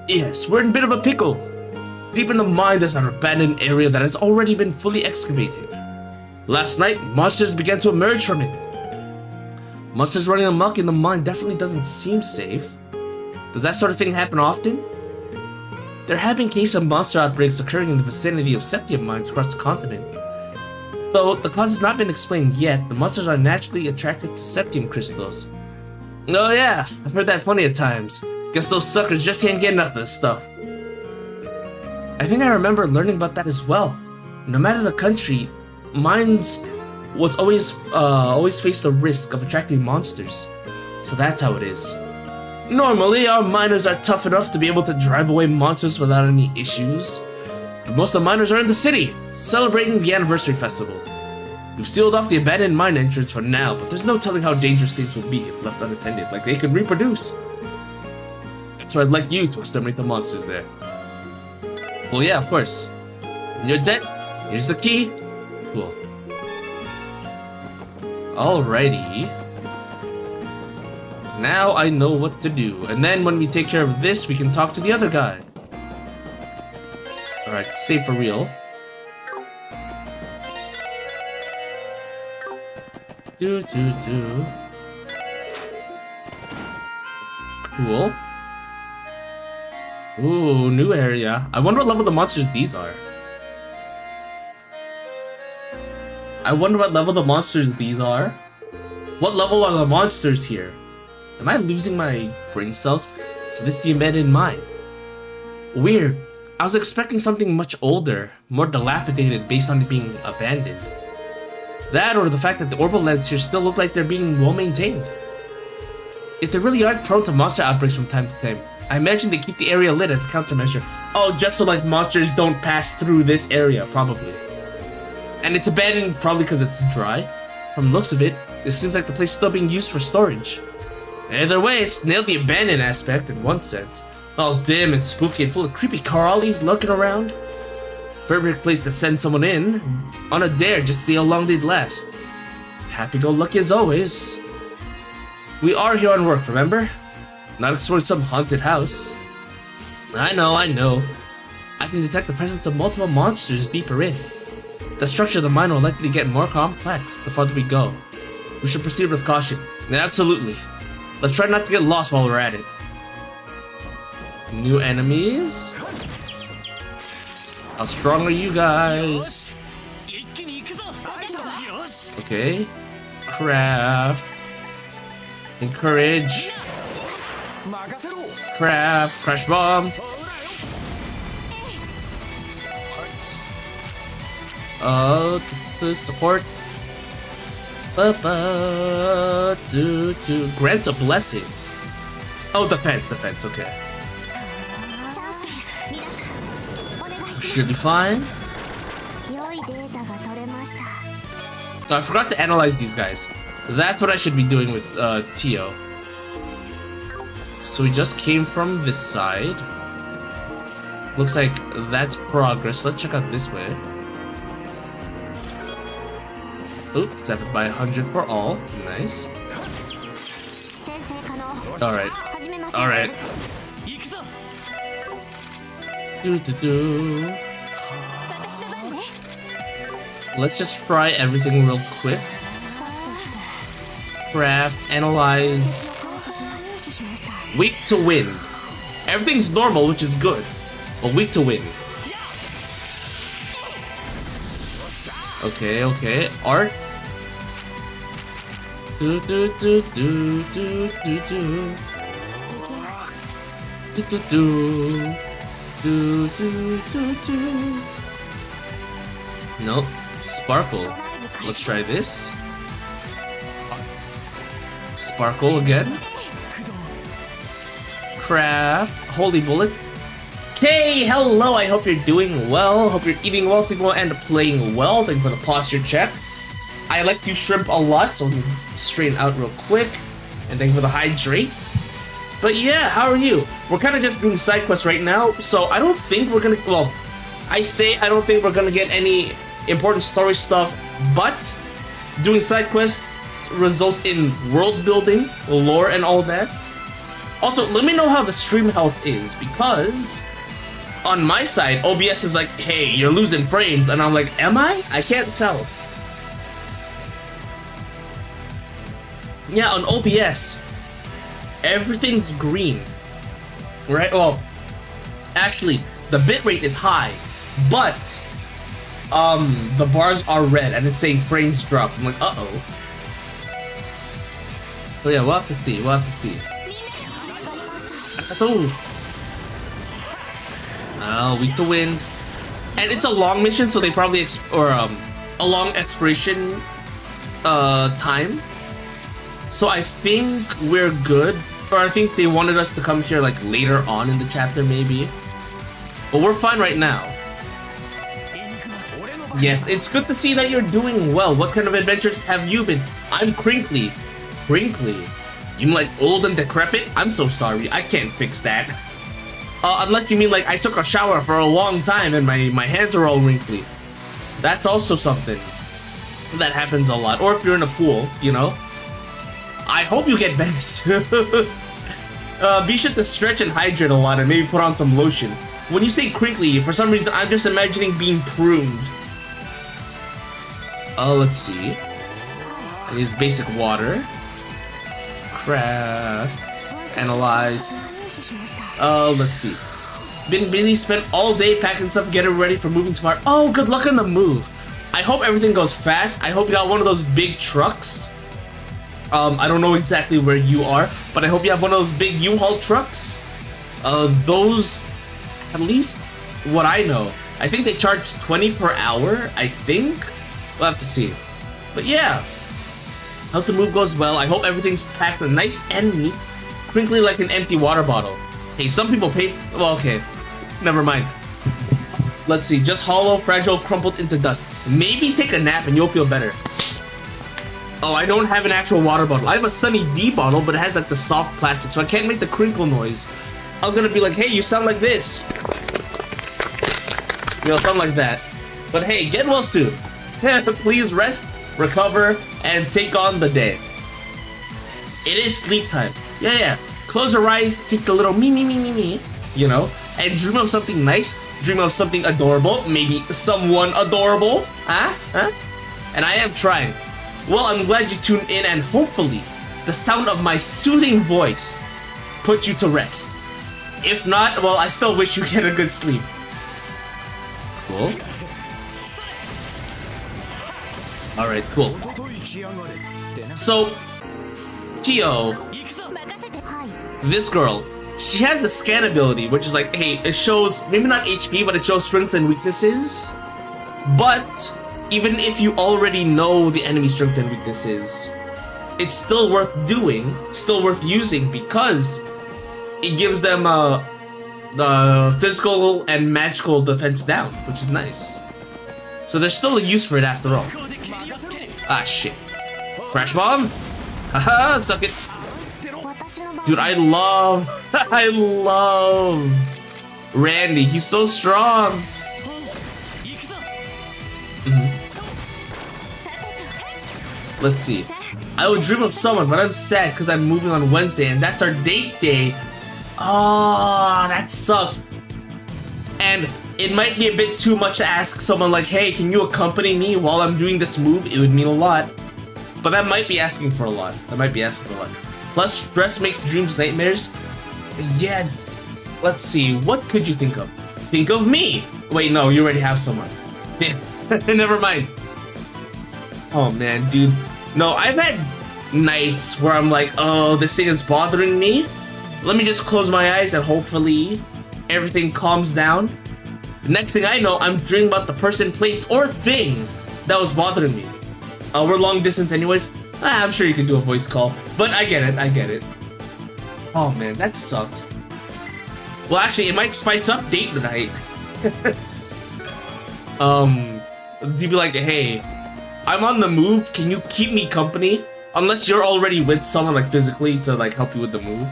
Yes, we're in a bit of a pickle. Deep in the mine, there's an abandoned area that has already been fully excavated. Last night, monsters began to emerge from it. Monsters running amok in the mine definitely doesn't seem safe. Does that sort of thing happen often? There have been cases of monster outbreaks occurring in the vicinity of septium mines across the continent. Though the cause has not been explained yet, the monsters are naturally attracted to septium crystals. Oh yeah, I've heard that plenty of times. Guess those suckers just can't get enough of this stuff. I think I remember learning about that as well. No matter the country, mines was always faced the risk of attracting monsters. So that's how it is. Normally, our miners are tough enough to be able to drive away monsters without any issues. But most of the miners are in the city, celebrating the anniversary festival. We've sealed off the abandoned mine entrance for now, but there's no telling how dangerous things will be if left unattended, like they could reproduce. So I'd like you to exterminate the monsters there. Well, yeah, of course. When you're dead, here's the key. Cool. Alrighty. Now I know what to do. And then when we take care of this, we can talk to the other guy. Alright, save for real. Cool. Ooh, new area. I wonder what level the monsters these are. I wonder what level the monsters these are. What level are the monsters here? Am I losing my brain cells? So this is the abandoned mine. Weird. I was expecting something much older, more dilapidated based on it being abandoned. That or the fact that the orbital lands here still look like they're being well maintained. If they really are prone to monster outbreaks from time to time, I imagine they keep the area lit as a countermeasure. Oh, just so like monsters don't pass through this area, probably. And it's abandoned probably because it's dry. From the looks of it, it seems like the place is still being used for storage. Either way, it's nailed the abandoned aspect in one sense. All dim and spooky and full of creepy crawlies lurking around. Perfect place to send someone in on a dare just to see how long they'd last. Happy-go-lucky as always. We are here on work, remember? Not exploring some haunted house. I know. I can detect the presence of multiple monsters deeper in. The structure of the mine will likely get more complex the farther we go. We should proceed with caution. Absolutely. Let's try not to get lost while we're at it. New enemies? How strong are you guys? Okay. Craft. Encourage. Craft. Crash bomb. The support. Grants a blessing. Oh, defense, okay. Should be fine. Oh, I forgot to analyze these guys. That's what I should be doing with Tio. So we just came from this side. Looks like that's progress. Let's check out this way. Oops, 7 by 100 for all. Nice. Alright. Let's just try everything real quick. Craft, analyze. Weak to win. Everything's normal, which is good. But weak to win. Okay. Art. Nope. Sparkle. Let's try this. Sparkle again. Craft. Holy bullet. Hey, hello, I hope you're doing well. Hope you're eating well, sleeping well, and playing well. Thank you for the posture check. I like to shrimp a lot, so let me straighten out real quick. And thank you for the hydrate. But yeah, how are you? We're kind of just doing side quests right now, so I don't think we're gonna, well, I don't think we're gonna get any important story stuff, but doing side quests results in world building, lore, and all that. Also, let me know how the stream health is, because on my side, OBS is like, hey, you're losing frames, and I'm like, am I? I can't tell. Yeah, on OBS, everything's green, right? Well, actually, the bitrate is high, but the bars are red, and it's saying frames dropped. I'm like, uh-oh. So yeah, we'll have to see. Weak to win. And it's a long mission, so they probably a long expiration time. So I think we're good. Or I think they wanted us to come here like later on in the chapter maybe. But we're fine right now. Yes, it's good to see that you're doing well. What kind of adventures have you been? I'm Crinkly. Crinkly? You mean like old and decrepit? I'm so sorry, I can't fix that. Unless you mean like I took a shower for a long time and my hands are all wrinkly. That's also something that happens a lot. Or if you're in a pool, you know. I hope you get bangs. Be sure to stretch and hydrate a lot and maybe put on some lotion. When you say crinkly, for some reason I'm just imagining being pruned. Let's see. I use basic water. Craft. Analyze. Let's see. Been busy, spent all day packing stuff, getting ready for moving tomorrow. Oh, good luck on the move. I hope everything goes fast. I hope you got one of those big trucks. I don't know exactly where you are, but I hope you have one of those big U-Haul trucks. Those, at least what I know, I think they charge 20 per hour, I think. We'll have to see. But yeah, hope the move goes well. I hope everything's packed nice and neat, crinkly like an empty water bottle. Hey, some people pay, well, okay, never mind. Let's see, just hollow, fragile, crumpled into dust. Maybe take a nap and you'll feel better. Oh, I don't have an actual water bottle. I have a Sunny D bottle, but it has like the soft plastic, so I can't make the crinkle noise. I was gonna be like, hey, you sound like this. You know, something like that. But hey, get well soon. Please rest, recover, and take on the day. It is sleep time. Yeah. Close your eyes, take a little me, you know, and dream of something nice. Dream of something adorable, maybe someone adorable. Huh? And I am trying. Well, I'm glad you tuned in, and hopefully the sound of my soothing voice put you to rest. If not, well, I still wish you get a good sleep. Cool. Alright, cool. So, Tio, this girl, she has the scan ability, which is like, hey, it shows, maybe not HP, but it shows strengths and weaknesses. But even if you already know the enemy's strength and weaknesses, it's still worth doing, still worth using, because it gives them the physical and magical defense down, which is nice. So there's still a use for it after all. Ah, shit. Crash bomb? Haha, suck it. Dude, I love Randy. He's so strong. Let's see. I would dream of someone, but I'm sad because I'm moving on Wednesday, and that's our date day. Oh, that sucks. And it might be a bit too much to ask someone like, hey, can you accompany me while I'm doing this move? It would mean a lot. But that might be asking for a lot. Plus, stress makes dreams nightmares. Yeah, let's see. What could you think of? Think of me. Wait, no, you already have someone. Never mind. Oh, man, dude. No, I've had nights where I'm like, oh, this thing is bothering me. Let me just close my eyes and hopefully everything calms down. Next thing I know, I'm dreaming about the person, place, or thing that was bothering me. We're long distance anyways. I'm sure you can do a voice call, but I get it. Oh man, that sucked. Well, actually, it might spice up date night. To be like, hey, I'm on the move, can you keep me company? Unless you're already with someone, like, physically to, like, help you with the move.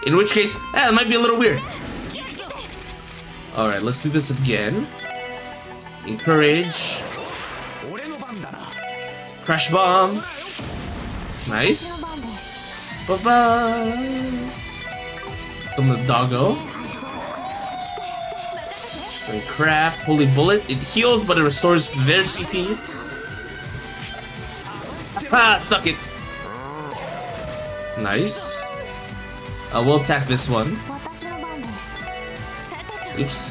In which case, it might be a little weird. Alright, let's do this again. Encourage. Crash bomb. Nice. Bye-bye. From the doggo. And craft. Holy bullet. It heals, but it restores their CPs. Ah, suck it. Nice. We'll attack this one. Oops.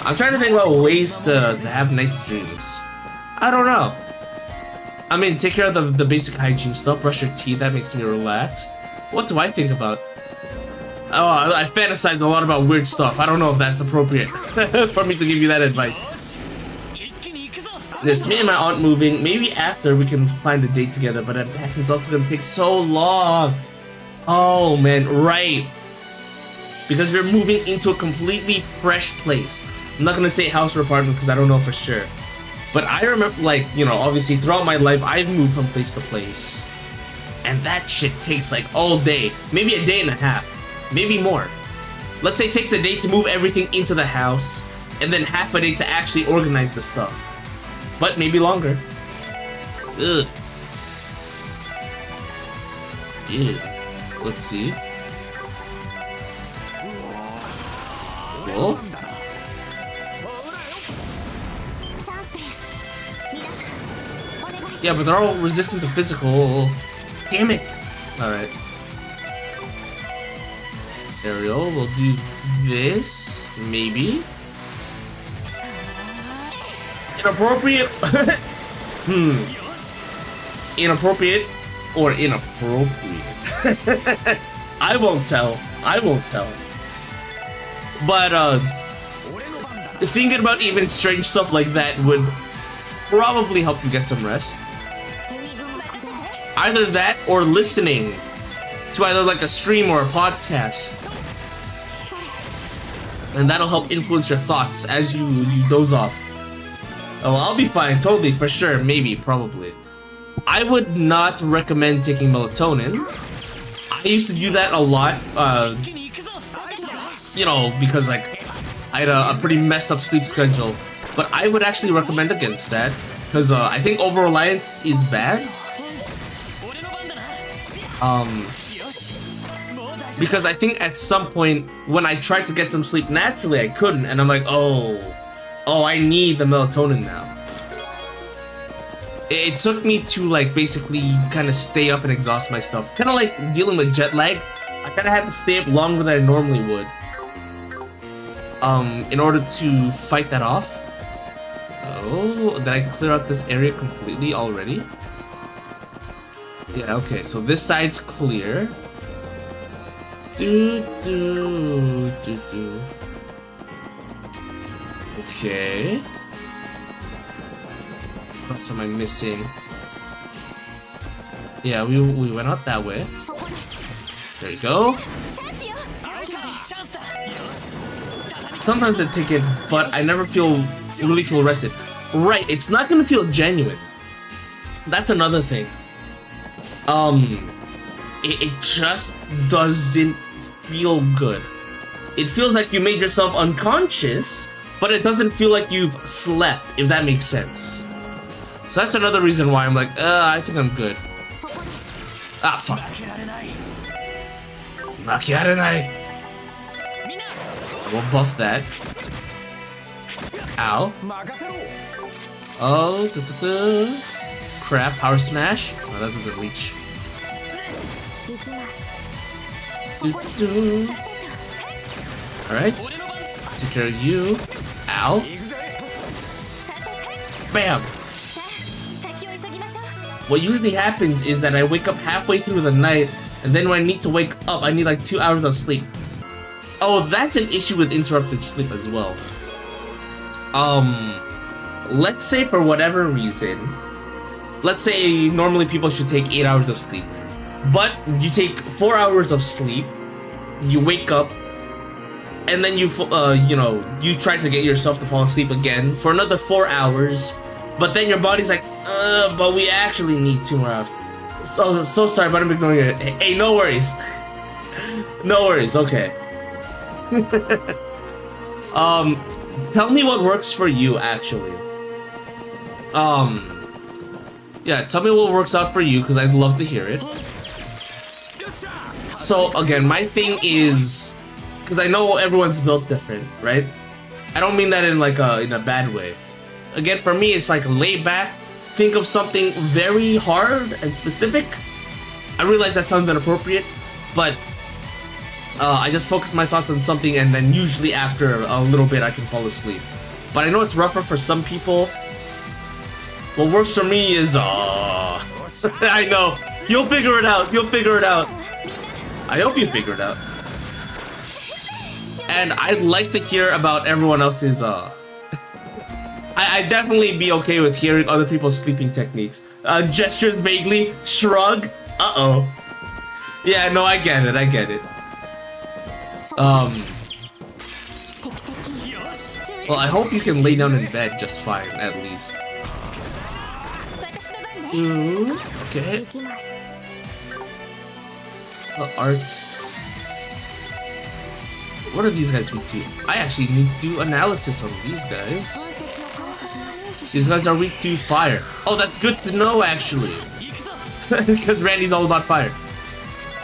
I'm trying to think about ways to have nice dreams. I don't know. I mean, take care of the basic hygiene stuff. Brush your teeth. That makes me relaxed. What do I think about? Oh, I fantasize a lot about weird stuff. I don't know if that's appropriate for me to give you that advice. It's me and my aunt moving. Maybe after we can find a date together, but it's also gonna take so long. Oh man, right. Because we're moving into a completely fresh place. I'm not gonna say house or apartment because I don't know for sure. But I remember, like, you know, obviously throughout my life, I've moved from place to place. And that shit takes like all day. Maybe a day and a half. Maybe more. Let's say it takes a day to move everything into the house. And then half a day to actually organize the stuff. But maybe longer. Ugh. Ew. Let's see. Cool. Yeah, but they're all resistant to physical. Damn it. Alright. aerial. We'll do this, maybe. Inappropriate. Inappropriate or inappropriate? I won't tell. I won't tell. But thinking about even strange stuff like that would probably help you get some rest. Either that or listening to either like a stream or a podcast. And that'll help influence your thoughts as you doze off. Oh, I'll be fine, totally, for sure, maybe, probably. I would not recommend taking melatonin. I used to do that a lot, you know, because like I had a pretty messed up sleep schedule. But I would actually recommend against that, because I think over-reliance is bad. Because I think at some point when I tried to get some sleep naturally, I couldn't, and I'm like, oh, I need the melatonin now. It took me to like basically kind of stay up and exhaust myself, kind of like dealing with jet lag. I kind of had to stay up longer than I normally would, in order to fight that off. Oh, did I clear out this area completely already? Yeah, okay, so this side's clear. Okay. What else am I missing? Yeah, we went out that way. There you go. Sometimes I take it, but I never really feel rested. Right, it's not gonna feel genuine. That's another thing. It just doesn't feel good. It feels like you made yourself unconscious, but it doesn't feel like you've slept, if that makes sense. So that's another reason why I'm like, I think I'm good. Ah, fuck. Makiarenai. We'll buff that. Ow. Oh, crap, power smash. Oh, that doesn't reach. Alright. Take care of you. Ow. Bam. What usually happens is that I wake up halfway through the night, and then when I need to wake up, I need like 2 hours of sleep. Oh, that's an issue with interrupted sleep as well. Let's say for whatever reason, let's say normally people should take 8 hours of sleep, but you take 4 hours of sleep, you wake up, and then you know, you try to get yourself to fall asleep again for another 4 hours, but then your body's like, but we actually need 2 more hours. So sorry, but I'm ignoring it. Hey, no worries. No worries, okay. Tell me what works for you, actually. Yeah, tell me what works out for you, because I'd love to hear it. So, again, my thing is, because I know everyone's built different, right? I don't mean that in like in a bad way. Again, for me, it's like lay back, think of something very hard and specific. I realize that sounds inappropriate, but I just focus my thoughts on something, and then usually after a little bit I can fall asleep. But I know it's rougher for some people. What works for me is I know. You'll figure it out. You'll figure it out. I hope you figure it out. And I'd like to hear about everyone else's I'd definitely be okay with hearing other people's sleeping techniques. Gestures vaguely, shrug. Uh-oh. Yeah, no, I get it. I get it. Well, I hope you can lay down in bed just fine, at least. Ooh, okay. Art. What are these guys weak to? I actually need to do analysis on these guys. These guys are weak to fire. Oh, that's good to know, actually. Because Randy's all about fire.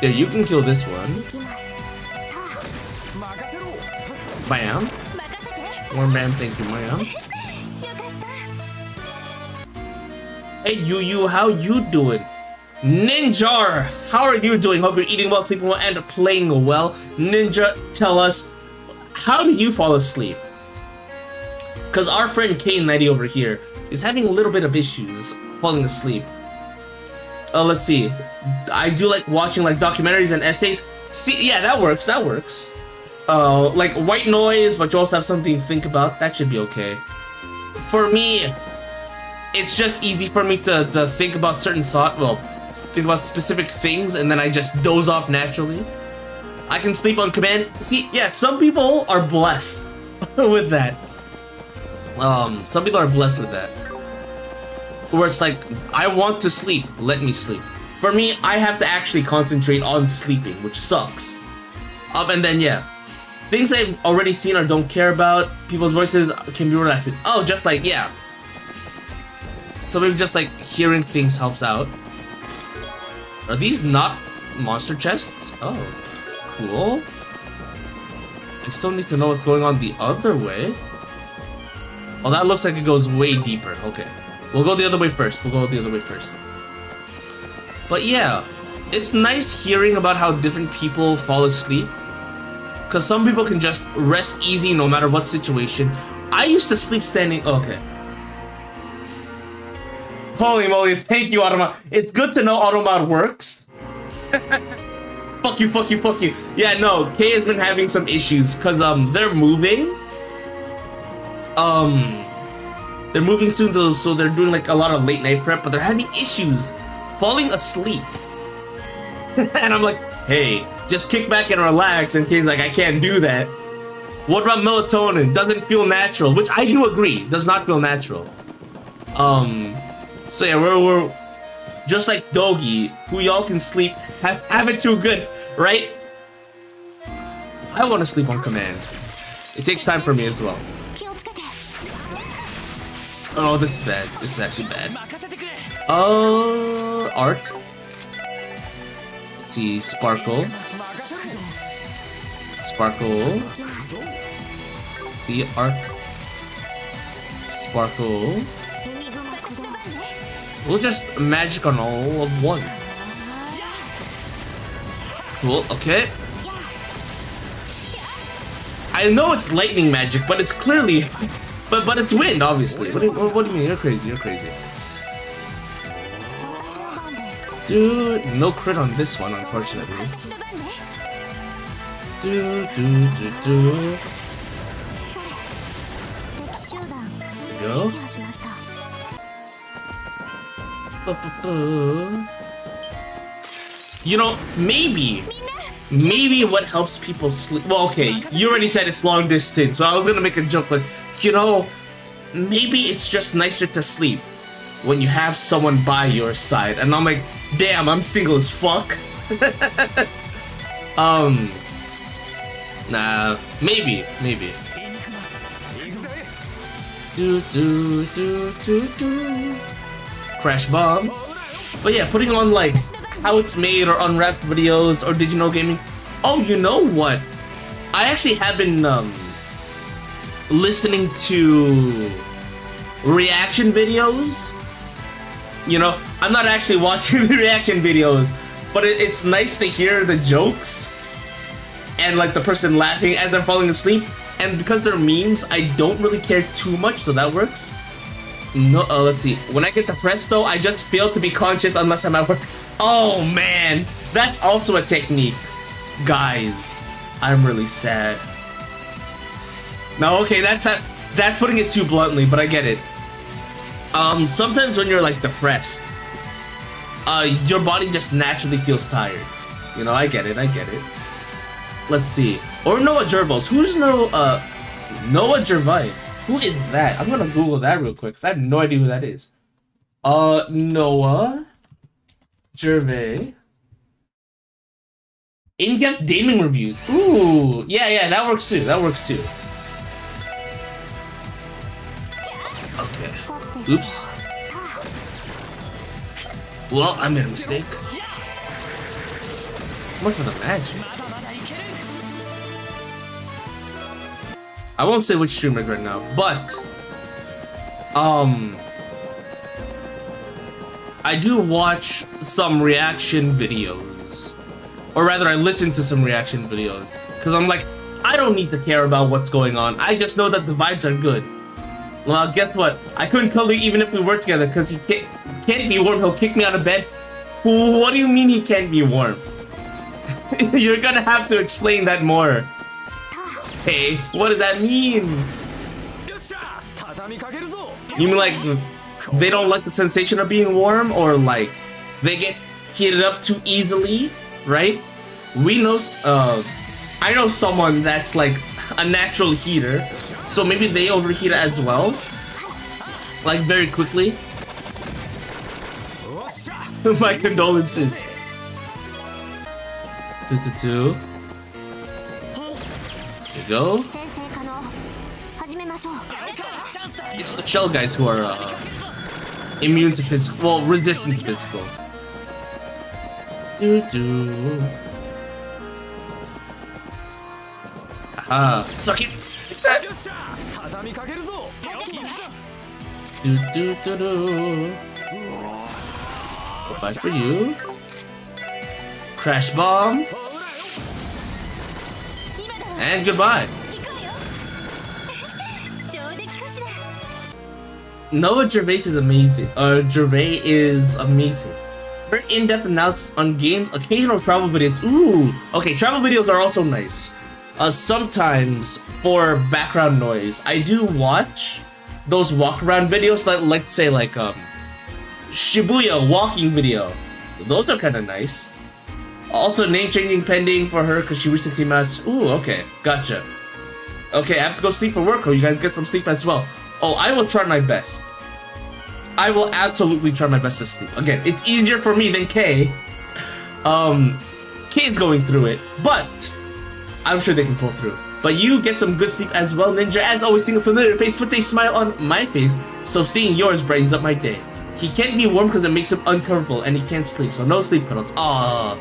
Yeah, you can kill this one. Bam. More bam, thank you, ma'am. Hey, TheAntiYuu, how you doing? Ninja, how are you doing? Hope you're eating well, sleeping well, and playing well. Ninja, tell us, how do you fall asleep? Because our friend K90 over here is having a little bit of issues falling asleep. Let's see. I do like watching like documentaries and essays. See, yeah, that works. That works. Like white noise, but you also have something to think about. That should be okay. For me, it's just easy for me to think about certain think about specific things, and then I just doze off naturally. I can sleep on command. See, yeah, some people are blessed with that. Some people are blessed with that. Where it's like, I want to sleep, let me sleep. For me, I have to actually concentrate on sleeping, which sucks. And then yeah, things I've already seen or don't care about, people's voices can be relaxing. Oh, just like, yeah. So maybe just like hearing things helps out. Are these not monster chests? Oh, cool. I still need to know what's going on the other way. Oh, that looks like it goes way deeper. Okay. We'll go the other way first. But yeah, it's nice hearing about how different people fall asleep. Because some people can just rest easy no matter what situation. I used to sleep standing. Okay. Holy moly, thank you, Automat. It's good to know Automat works. Fuck you. Yeah, no, Kay has been having some issues because they're moving. They're moving soon though, so they're doing like a lot of late night prep, but they're having issues falling asleep. And I'm like, hey, just kick back and relax. And Kay's like, I can't do that. What about melatonin? Doesn't feel natural, which I do agree, does not feel natural. So yeah, we're just like Dogi, who y'all can sleep, have it too good, right? I want to sleep on command. It takes time for me as well. Oh, this is bad. This is actually bad. Art. Let's see, Sparkle. The art. Sparkle. We'll just magic on all of one. Cool, okay. I know it's lightning magic, but it's clearly... But it's wind, obviously. What do you mean? You're crazy. Dude, no crit on this one, unfortunately. There we go. You know, maybe what helps people sleep... Well, okay, you already said it's long distance, so I was gonna make a joke like, you know, maybe it's just nicer to sleep when you have someone by your side. And I'm like, damn, I'm single as fuck. Nah, maybe. Crash bomb. But yeah, putting on like how it's made or unwrapped videos or did you know gaming. Oh, you know what? I actually have been listening to reaction videos. You know, I'm not actually watching the reaction videos, but it's nice to hear the jokes and like the person laughing as they're falling asleep. And because they're memes, I don't really care too much, so that works. No, let's see. When I get depressed though, I just fail to be conscious unless I'm at work. Oh man, that's also a technique. Guys, I'm really sad. No, okay, that's putting it too bluntly, but I get it. Sometimes when you're like depressed, your body just naturally feels tired. You know, I get it. Let's see. Or Noah Gerbos. Who's Noah Gervais? Who is that? I'm gonna Google that real quick, because I have no idea who that is. Noah Gervais. In-depth gaming reviews. Ooh, yeah, that works too. Okay. Oops. Well, I made a mistake. Much for the magic. I won't say which streamer right now, but I do watch some reaction videos. Or rather, I listen to some reaction videos. Because I'm like, I don't need to care about what's going on. I just know that the vibes are good. Well, guess what? I couldn't cuddle you even if we were together because he can't be warm. He'll kick me out of bed. What do you mean he can't be warm? You're gonna have to explain that more. Hey, what does that mean? You mean like they don't like the sensation of being warm, or like they get heated up too easily, right? We know, I know someone that's like a natural heater, so maybe they overheat as well, like very quickly. My condolences. 222. There you go. It's the shell guys who are immune to physical, well, resistant to physical. Suck it. Take that. Goodbye for you. Crash bomb. And goodbye. Noah Gervais is amazing. Gervais is amazing. Her in-depth analysis on games, occasional travel videos. Ooh, okay, travel videos are also nice. Sometimes for background noise, I do watch those walk-around videos, like say like Shibuya walking video. Those are kind of nice. Also, name changing pending for her because she recently matched. Ooh, okay, gotcha. Okay, I have to go sleep for work, or you guys get some sleep as well. Oh, I will try my best. I will absolutely try my best to sleep. Again, it's easier for me than Kay. Kay's going through it, but I'm sure they can pull through. But you get some good sleep as well, Ninja. As always, seeing a familiar face puts a smile on my face, so seeing yours brightens up my day. He can't be warm because it makes him uncomfortable, and he can't sleep, so no sleep cuddles. Aww.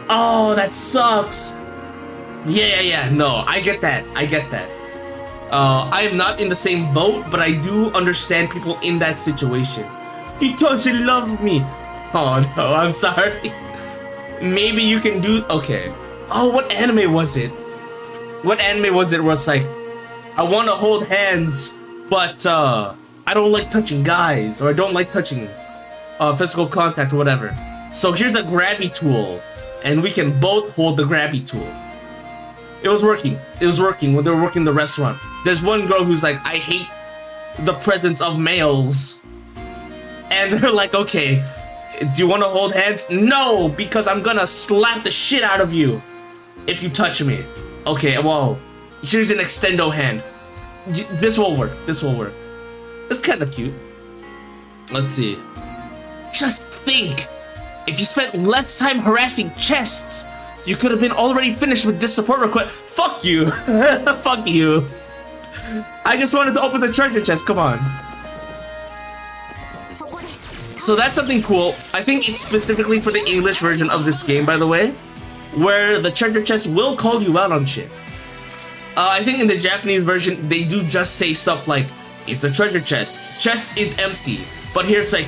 Oh, that sucks. Yeah, no, I get that. I am not in the same boat, but I do understand people in that situation. He doesn't love me. Oh no, I'm sorry. Maybe you can do, okay. Oh, what anime was it? What anime was it where it's like, I want to hold hands, but I don't like touching guys, or I don't like touching physical contact or whatever. So here's a grabby tool, and we can both hold the grabby tool. It was working. It was working when they were working the restaurant. There's one girl who's like, I hate the presence of males. And they're like, okay, do you want to hold hands? No, because I'm gonna slap the shit out of you if you touch me. Okay, well, here's an extendo hand. This will work. This will work. It's kind of cute. Let's see. Just think, if you spent less time harassing chests, you could have been already finished with this support request. Fuck you. Fuck you. I just wanted to open the treasure chest. Come on. So that's something cool. I think it's specifically for the English version of this game, by the way, where the treasure chest will call you out on shit. I think in the Japanese version, they do just say stuff like, it's a treasure chest. Chest is empty. But here it's like,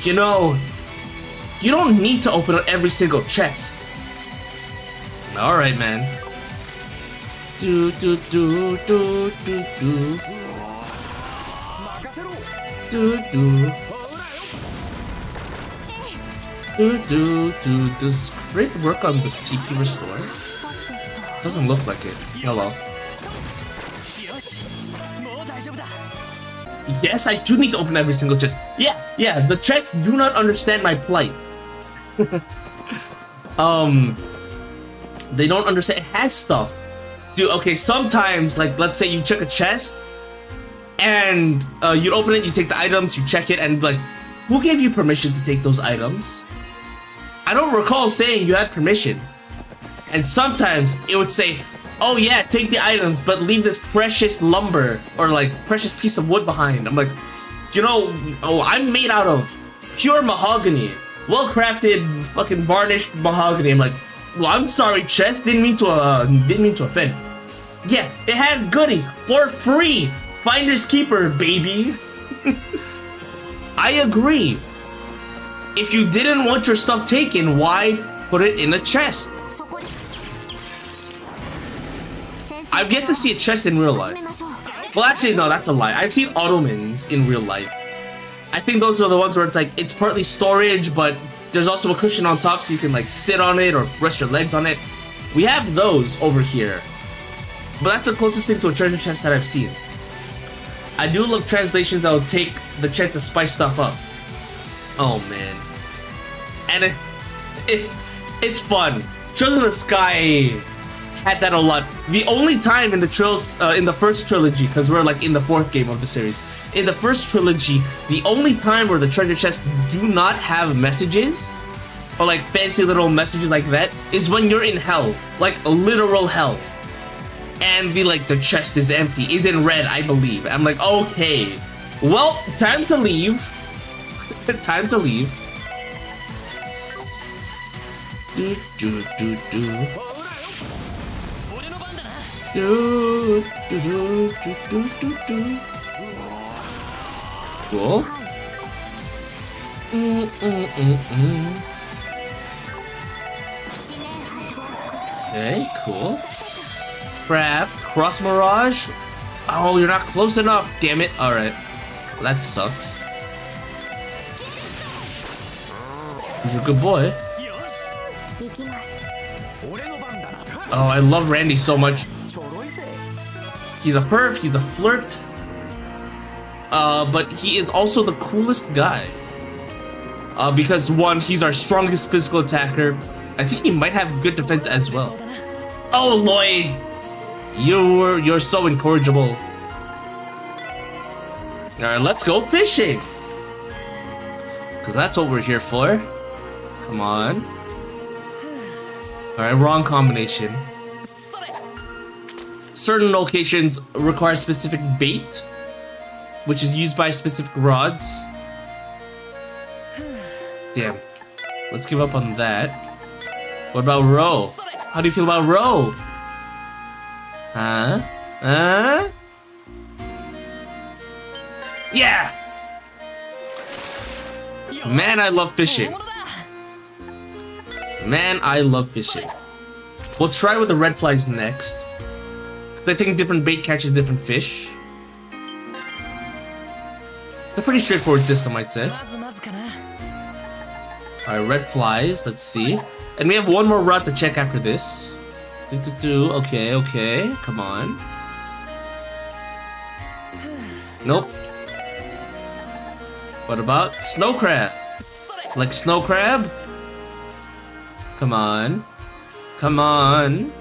you know, you don't need to open up every single chest. Alright, man. Do. Does crit work on the CP restore? Doesn't look like it. Oh well. Yes, I do need to open every single chest. Yeah, the chests do not understand my plight. They don't understand. It has stuff. Dude, okay, sometimes, like, let's say you check a chest, and you open it, you take the items, you check it, and like, who gave you permission to take those items? I don't recall saying you had permission. And sometimes it would say, oh yeah, take the items, but leave this precious lumber or like precious piece of wood behind. I'm like, you know, oh, I'm made out of pure mahogany, well-crafted, fucking varnished mahogany. I'm like, well, I'm sorry, chest, didn't mean to offend. Yeah, it has goodies for free. Finders keeper, baby. I agree. If you didn't want your stuff taken, why put it in a chest? I've yet to see a chest in real life. Well, actually, no, that's a lie. I've seen ottomans in real life. I think those are the ones where it's like, it's partly storage, but there's also a cushion on top so you can like sit on it or rest your legs on it. We have those over here. But that's the closest thing to a treasure chest that I've seen. I do love translations that will take the chance to spice stuff up. Oh man. And it's fun. Trails in the Sky had that a lot. The only time in the Trails, in the first trilogy, because we're like in the 4th game of the series, in the first trilogy, the only time where the treasure chests do not have messages, or like fancy little messages like that, is when you're in hell, like literal hell. And the chest is empty, is in red, I believe. I'm like, okay, well, time to leave. Time to leave. Do do do do. Do do do do do do do. Cool. Okay, cool. Crab, Cross Mirage. Oh, you're not close enough. Damn it. All right, that sucks. He's a good boy. Oh, I love Randy so much. He's a perv, he's a flirt. But he is also the coolest guy. Because one, he's our strongest physical attacker. I think he might have good defense as well. Oh, Lloyd! You're so incorrigible. Alright, let's go fishing. Because that's what we're here for. Come on. Alright, wrong combination. Certain locations require specific bait, which is used by specific rods. Damn. Let's give up on that. What about row? How do you feel about row? Huh? Huh? Yeah! Man, I love fishing. Man, I love fishing. We'll try with the red flies next. Because I think different bait catches different fish. It's a pretty straightforward system, I'd say. Alright, red flies, let's see. And we have one more route to check after this. Okay, okay, come on. Nope. What about snow crab? Like snow crab? Come on. Come on.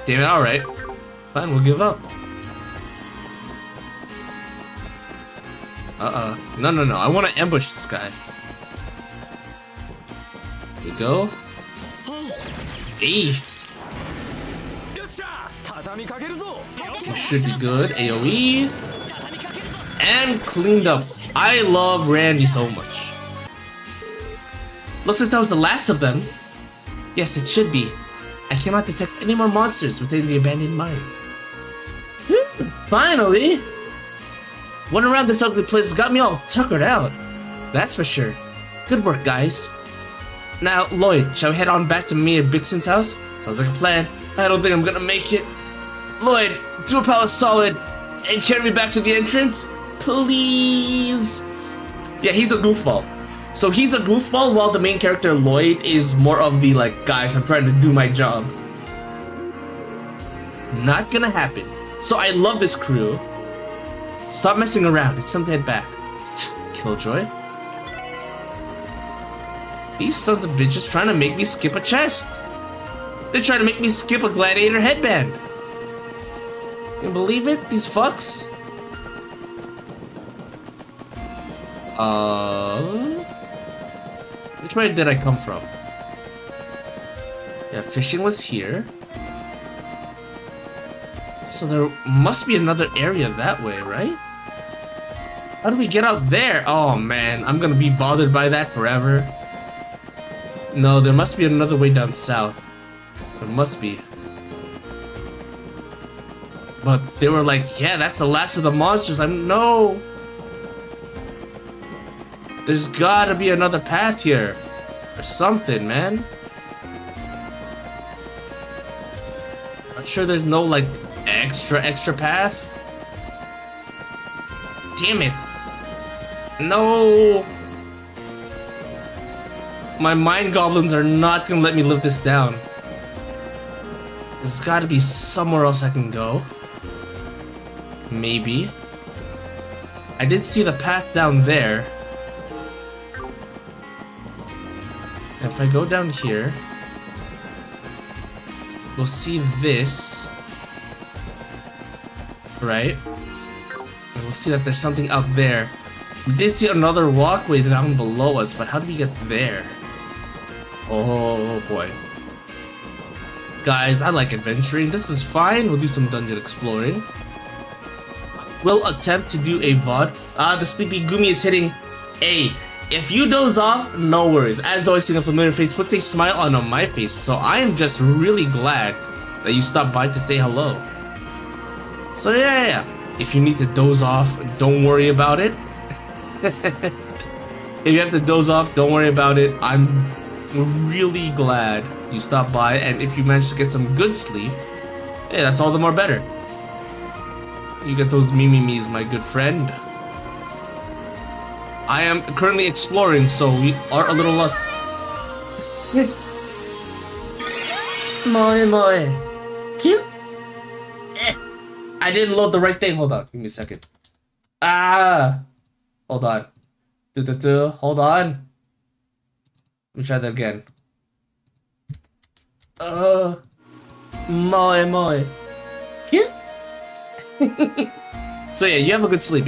Damn it, alright. Fine, we'll give up. No, no, no. I want to ambush this guy. Here we go. Hey. We should be good. AoE. And cleaned up. I love Randy so much. Looks like that was the last of them. Yes, it should be. I cannot detect any more monsters within the abandoned mine. Finally! One around this ugly place got me all tuckered out. That's for sure. Good work, guys. Now, Lloyd, shall we head on back to Mia Bixen's house? Sounds like a plan. I don't think I'm gonna make it. Lloyd, do a palace solid and carry me back to the entrance, please. Yeah, he's a goofball. So he's a goofball while the main character, Lloyd, is more of the like, guys, I'm trying to do my job. Not gonna happen. So I love this crew. Stop messing around, it's time to head back. Killjoy. These sons of bitches trying to make me skip a chest. They're trying to make me skip a gladiator headband. Can you believe it? These fucks? Which way did I come from? Yeah, fishing was here. So there must be another area that way, right? How do we get out there? Oh man, I'm gonna be bothered by that forever. No, there must be another way down south. There must be. But they were like, yeah, that's the last of the monsters. No. There's gotta be another path here. Or something, man. Not sure there's no, like, extra path. Damn it. No. My mind goblins are not gonna let me live this down. There's gotta be somewhere else I can go. Maybe. I did see the path down there. If I go down here, we'll see this. Right? And we'll see that there's something out there. We did see another walkway down below us, but how do we get there? Oh boy. Guys, I like adventuring. This is fine. We'll do some dungeon exploring. We'll attempt to do a VOD. The Sleepy Gumi is hitting A. If you doze off, no worries. As always, seeing a familiar face puts a smile on my face. So I am just really glad that you stopped by to say hello. So yeah. If you need to doze off, don't worry about it. If you have to doze off, don't worry about it. I'm really glad you stopped by, and if you manage to get some good sleep, hey, that's all the more better. You get those me's, my good friend. I am currently exploring, so we are a little lost. Moi. Cute. I didn't load the right thing. Hold on. Give me a second. Hold on. Hold on. Let me try that again. Moi. Cute. So yeah, you have a good sleep.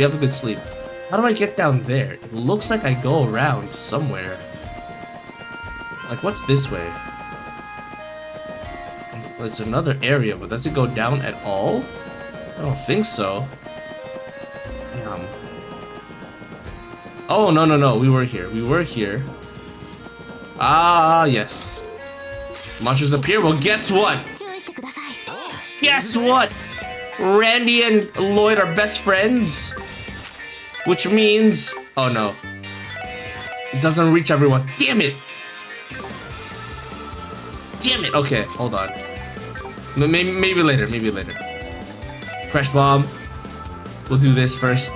How do I get down there? It looks like I go around somewhere. Like, what's this way? Well, it's another area, but does it go down at all? I don't think so. Damn. Oh, no. We were here. Ah, yes. Monsters appear. Well, guess what? Randy and Lloyd are best friends. Which means... Oh, no. It doesn't reach everyone. Damn it! Okay, hold on. Maybe later. Crash bomb. We'll do this first.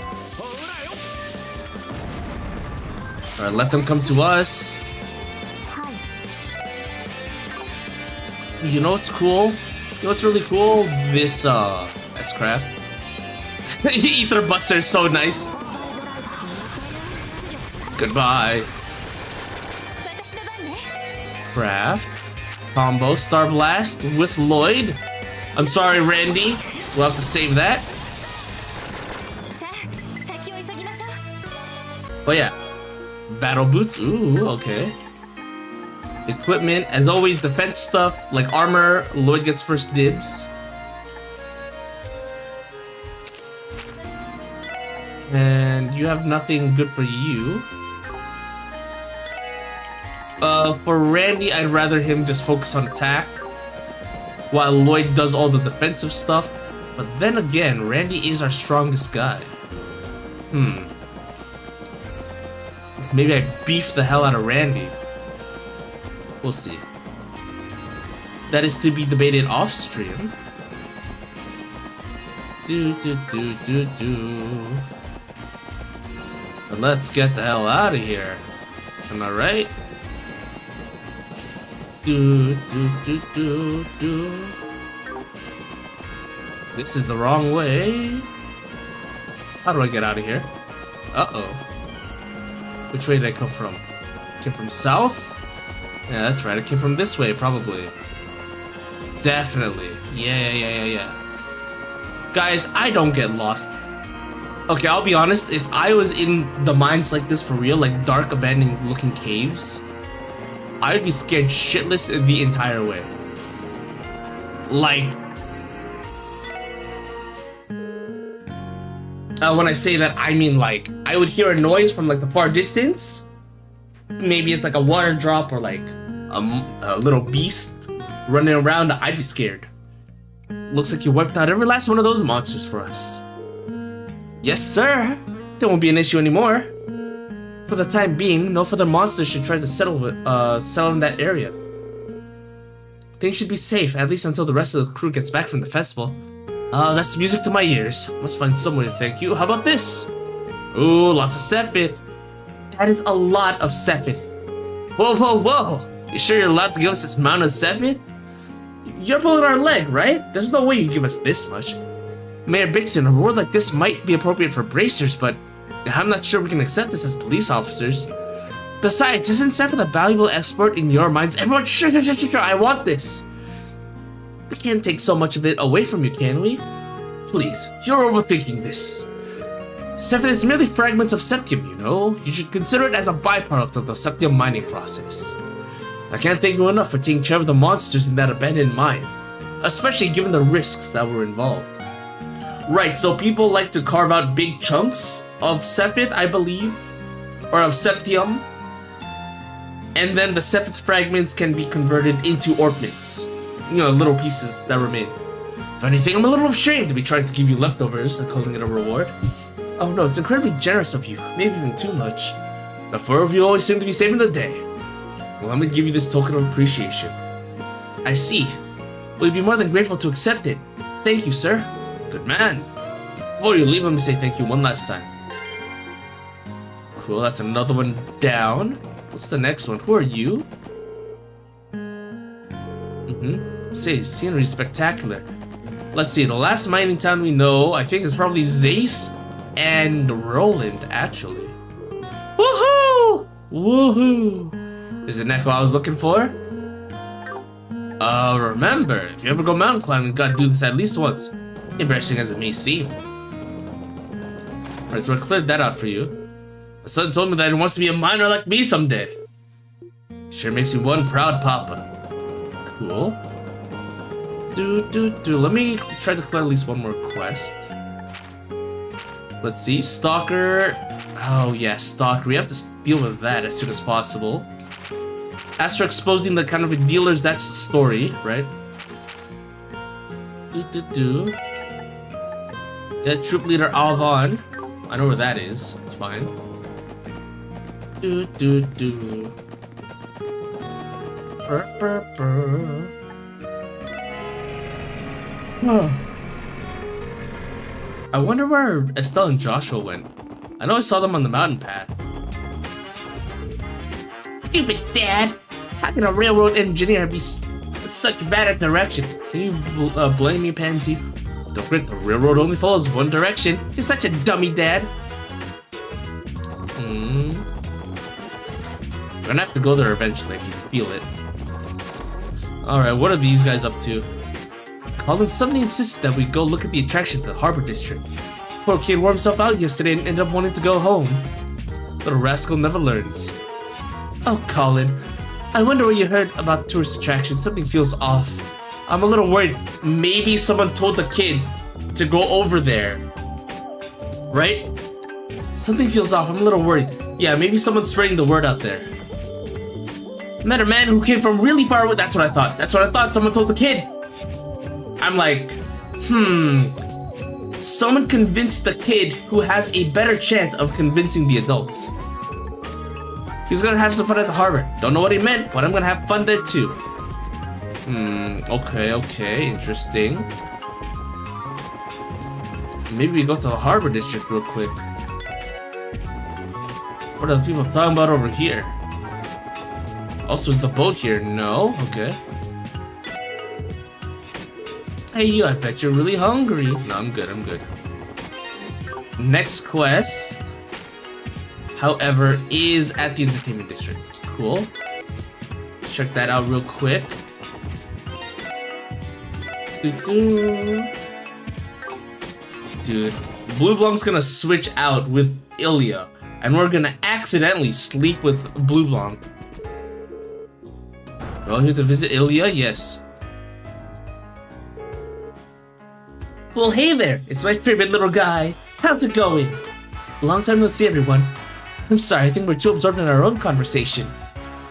Alright, let them come to us. You know what's cool? You know what's really cool? This, S-Craft. Ether Buster is so nice. Goodbye. Craft. Combo Star Blast with Lloyd. I'm sorry, Randy. We'll have to save that. Oh yeah. Battle boots. Ooh, okay. Equipment. As always, defense stuff like armor. Lloyd gets first dibs. And you have nothing good for you. For Randy, I'd rather him just focus on attack, while Lloyd does all the defensive stuff. But then again, Randy is our strongest guy. Maybe I beef the hell out of Randy. We'll see. That is to be debated off stream. And let's get the hell out of here. Am I right? This is the wrong way. How do I get out of here? Uh-oh. Which way did I come from? Came from south? Yeah, that's right. I came from this way, probably. Definitely. Yeah. Guys, I don't get lost. Okay, I'll be honest. If I was in the mines like this for real, like dark, abandoned looking caves, I would be scared shitless the entire way. Like, when I say that, I mean like, I would hear a noise from like the far distance. Maybe it's like a water drop or like a little beast running around. I'd be scared. Looks like you wiped out every last one of those monsters for us. Yes, sir. There won't be an issue anymore. For the time being, no further monsters should try to settle in that area. Things should be safe, at least until the rest of the crew gets back from the festival. That's music to my ears. Must find someone to thank you. How about this? Ooh, lots of Sepith. That is a lot of Sepith. Whoa, whoa, whoa! You sure you're allowed to give us this amount of Sepith? You're pulling our leg, right? There's no way you'd give us this much. Mayor Bixton, a reward like this might be appropriate for bracers, but I'm not sure we can accept this as police officers. Besides, isn't Sepith a valuable export in your minds? Everyone, sure, I want this. We can't take so much of it away from you, can we? Please, you're overthinking this. Sepith is merely fragments of septium, you know? You should consider it as a byproduct of the septium mining process. I can't thank you enough for taking care of the monsters in that abandoned mine, especially given the risks that were involved. Right, so people like to carve out big chunks of Sepith, I believe, or of septium, and then the Sepith fragments can be converted into ornaments. You know, little pieces that remain. If anything, I'm a little ashamed to be trying to give you leftovers and calling it a reward. Oh no, it's incredibly generous of you, maybe even too much. The four of you always seem to be saving the day. Well, I'm gonna give you this token of appreciation. I see. We'd be more than grateful to accept it. Thank you, sir. Good man. Before you leave, let me say thank you one last time. Cool, that's another one down. What's the next one? Who are you? Say, scenery is spectacular. Let's see, the last mining town we know, I think, is probably Zace and Roland, actually. Woohoo! Woohoo! There's an echo I was looking for. Remember, if you ever go mountain climbing, you gotta do this at least once. Embarrassing as it may seem. Alright, so I cleared that out for you. My son told me that he wants to be a miner like me someday. Sure makes me one proud papa. Cool. Let me try to clear at least one more quest. Let's see, Stalker. Oh yeah, Stalker. We have to deal with that as soon as possible. As for exposing the kind of dealers, that's the story, right? Yeah, troop leader Alvon. I know where that is. It's fine. I wonder where Estelle and Joshua went. I know I saw them on the mountain path. Stupid dad! How can a railroad engineer be such bad at direction? Can you blame me, Pansy? Don't forget, the railroad only follows one direction. You're such a dummy, Dad. We're gonna have to go there eventually, I can feel it. Alright, what are these guys up to? Colin suddenly insisted that we go look at the attraction to the Harbor District. Poor kid wore himself out yesterday and ended up wanting to go home. Little rascal never learns. Oh, Colin. I wonder what you heard about tourist attractions. Something feels off. I'm a little worried. Maybe someone told the kid to go over there. Right? Something feels off. I'm a little worried. Yeah, maybe someone's spreading the word out there. Met a man who came from really far away. That's what I thought. That's what I thought. Someone told the kid. I'm like, Someone convinced the kid who has a better chance of convincing the adults. He's gonna have some fun at the harbor. Don't know what he meant, but I'm gonna have fun there too. Okay, interesting. Maybe we go to the Harbor District real quick. What are the people talking about over here? Also, is the boat here? No? Okay. Hey you, I bet you're really hungry. No, I'm good. Next quest, however, is at the Entertainment District. Cool. Check that out real quick. Dude, Blue Blanc's gonna switch out with Ilya, and we're gonna accidentally sleep with Blue Blanc. We're all here to visit Ilya? Yes. Well, hey there! It's my favorite little guy. How's it going? Long time no see, everyone. I'm sorry, I think we're too absorbed in our own conversation.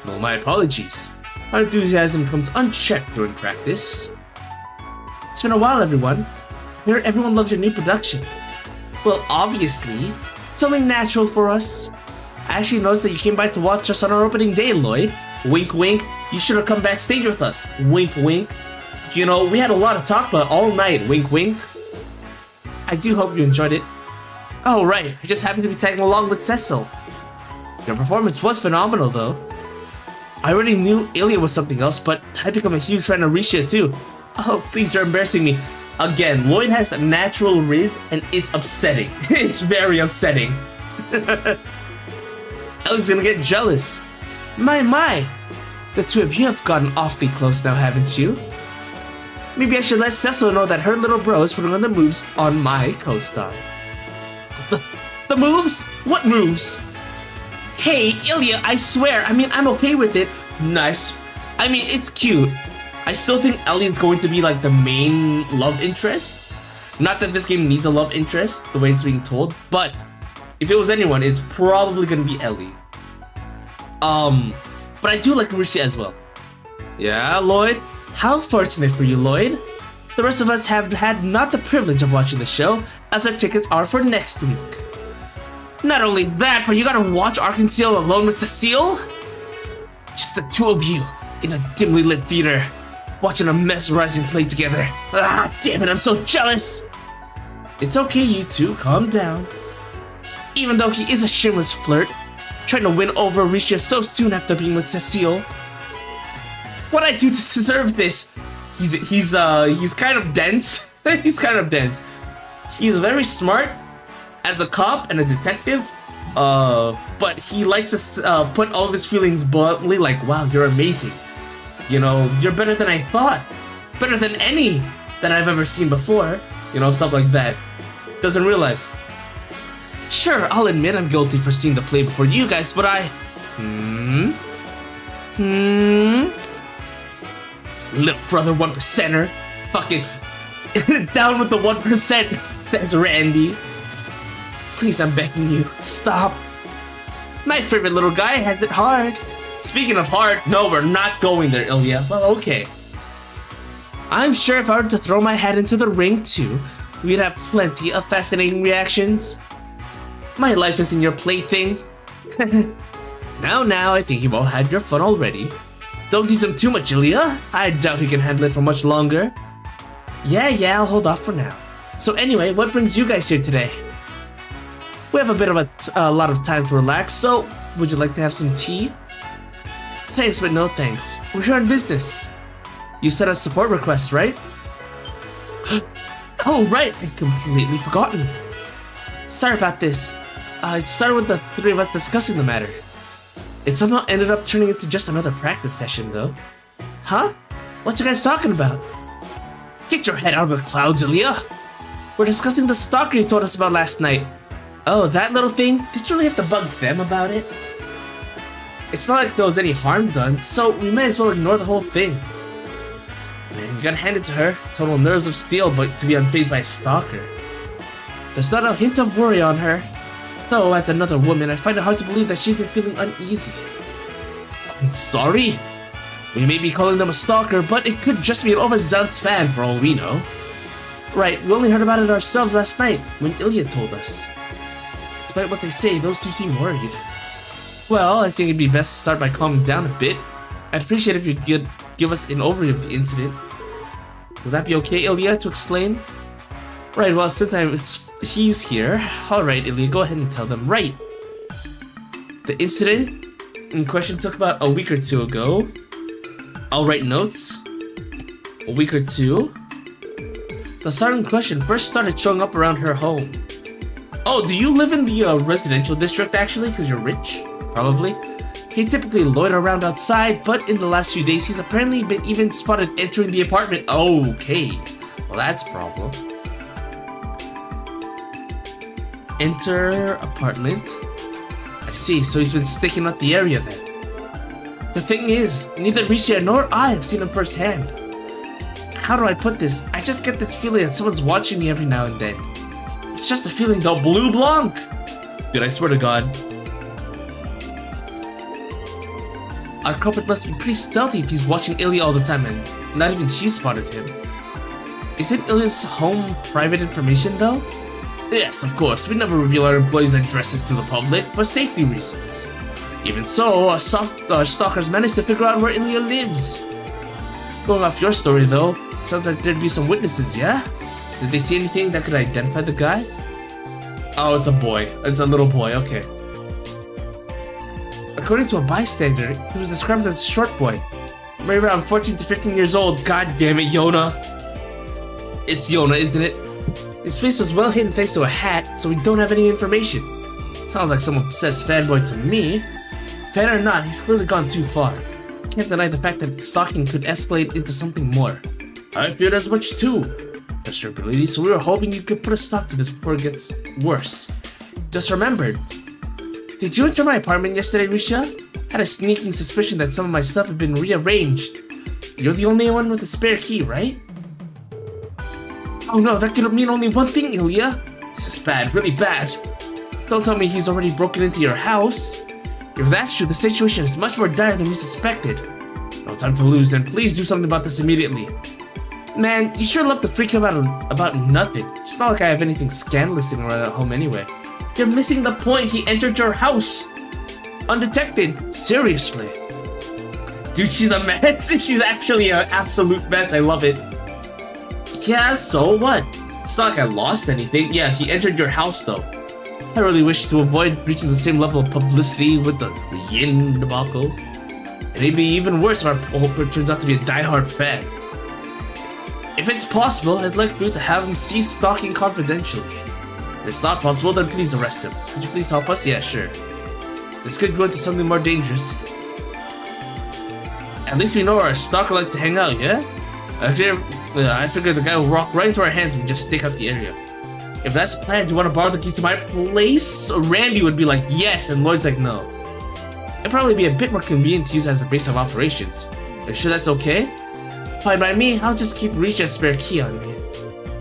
Well, my apologies. Our enthusiasm comes unchecked during practice. It's been a while, everyone. I hear everyone loves your new production. Well, obviously, it's only natural for us. I actually noticed that you came by to watch us on our opening day, Lloyd. Wink wink, you should have come backstage with us. Wink wink. You know, we had a lot of talk about all night. Wink wink. I do hope you enjoyed it. Oh right, I just happened to be tagging along with Cecil. Your performance was phenomenal though. I already knew Ilya was something else, but I've become a huge fan of Risha too. Oh please, you're embarrassing me. Again, Lloyd has a natural riz and it's upsetting. It's very upsetting. Ellie's gonna get jealous. My. The two of you have gotten awfully close now, haven't you? Maybe I should let Cecil know that her little bro is putting on the moves on my co-star. The moves? What moves? Hey, Ilya, I swear, I'm okay with it. Nice. It's cute. I still think Ellie's going to be like the main love interest. Not that this game needs a love interest, the way it's being told, but if it was anyone, it's probably gonna be Ellie. But I do like Risha as well. Yeah, Lloyd? How fortunate for you, Lloyd. The rest of us have had not the privilege of watching the show, as our tickets are for next week. Not only that, but you gotta watch Arkansas alone with Cecile? Just the two of you, in a dimly lit theater, watching a mesmerizing play together. Ah, damn it, I'm so jealous! It's okay, you two, calm down. Even though he is a shameless flirt, trying to win over Risha so soon after being with Cecile. What'd I do to deserve this? He's kind of dense. He's kind of dense. He's very smart as a cop and a detective, but he likes to put all of his feelings bluntly, like, wow, you're amazing. You know, you're better than I thought. Better than any that I've ever seen before. You know, stuff like that. Doesn't realize. Sure, I'll admit I'm guilty for seeing the play before you guys, but I... Little brother 1%er. Fucking down with the 1%, says Randy. Please, I'm begging you, stop. My favorite little guy has it hard. Speaking of hard, no, we're not going there, Ilya. Well, okay. I'm sure if I were to throw my hat into the ring too, we'd have plenty of fascinating reactions. My life is in your plaything. Now, I think you've all had your fun already. Don't tease him too much, Ilya. I doubt he can handle it for much longer. Yeah, I'll hold off for now. So anyway, what brings you guys here today? We have a bit of a lot of time to relax, so would you like to have some tea? Thanks, but no thanks. We're here on business. You sent us support requests, right? Oh, right, I'd completely forgotten. Sorry about this. It started with the three of us discussing the matter. It somehow ended up turning into just another practice session, though. Huh? What you guys talking about? Get your head out of the clouds, Ilya! We're discussing the stalker you told us about last night. Oh, that little thing? Did you really have to bug them about it? It's not like there was any harm done, so we may as well ignore the whole thing. Man, you gotta hand it to her. Total nerves of steel, but to be unfazed by a stalker. There's not a hint of worry on her. Though, as another woman, I find it hard to believe that she's been feeling uneasy. I'm sorry. We may be calling them a stalker, but it could just be an overzealous fan for all we know. Right, we only heard about it ourselves last night, when Ilya told us. Despite what they say, those two seem worried. Well, I think it'd be best to start by calming down a bit. I'd appreciate if you could give us an overview of the incident. Would that be okay, Ilya, to explain? Right, well, since he's here, alright, Ilya, go ahead and tell them. Right. The incident in question took about a week or two ago. I'll write notes. A week or two. The star in question first started showing up around her home. Oh, do you live in the residential district actually? Because you're rich? Probably. He typically loiter around outside, but in the last few days, he's apparently been even spotted entering the apartment. Okay. Well, that's a problem. Enter apartment. I see, so he's been sticking out the area then. The thing is, neither Risha nor I have seen him firsthand. How do I put this? I just get this feeling that someone's watching me every now and then. It's just a feeling though, Blue Blanc! Dude, I swear to God. Our culprit must be pretty stealthy if he's watching Ilya all the time and not even she spotted him. Isn't Ilya's home private information though? Yes, of course, we never reveal our employees' addresses to the public for safety reasons. Even so, our stalkers managed to figure out where Ilya lives. Going off your story though, it sounds like there'd be some witnesses, yeah? Did they see anything that could identify the guy? Oh, it's a boy. It's a little boy, okay. According to a bystander, he was described as a short boy. Maybe around 14 to 15 years old. God damn it, Yona. It's Yona, isn't it? His face was well hidden thanks to a hat, so we don't have any information. Sounds like some obsessed fanboy to me. Fan or not, he's clearly gone too far. Can't deny the fact that stalking could escalate into something more. I feared as much too. That's your ability, so we were hoping you could put a stop to this before it gets worse. Just remembered. Did you enter my apartment yesterday, Risha? Had a sneaking suspicion that some of my stuff had been rearranged. You're the only one with a spare key, right? Oh no, that could mean only one thing, Ilya. This is bad, really bad. Don't tell me he's already broken into your house. If that's true, the situation is much more dire than we suspected. No time to lose, then please do something about this immediately. Man, you sure love to freak out about nothing. It's not like I have anything scandalous around at home anyway. You're missing the point. He entered your house undetected. Seriously. Dude, she's a mess. She's actually an absolute mess. I love it. Yeah, so what? It's not like I lost anything. Yeah, he entered your house though. I really wish to avoid reaching the same level of publicity with the Yin debacle. It'd be even worse if our Hopper turns out to be a diehard fan. If it's possible, I'd like for you to have him cease stalking confidentially. If it's not possible, then please arrest him. Could you please help us? Yeah, sure. This could go into something more dangerous. At least we know where our stalker likes to hang out, yeah? I figured the guy will walk right into our hands and we just stake out the area. If that's the plan, do you want to borrow the key to my place? Randy would be like, yes, and Lloyd's like, no. It'd probably be a bit more convenient to use as a base of operations. Are you sure that's okay? Fine by me, I'll just keep Risha's spare key on me.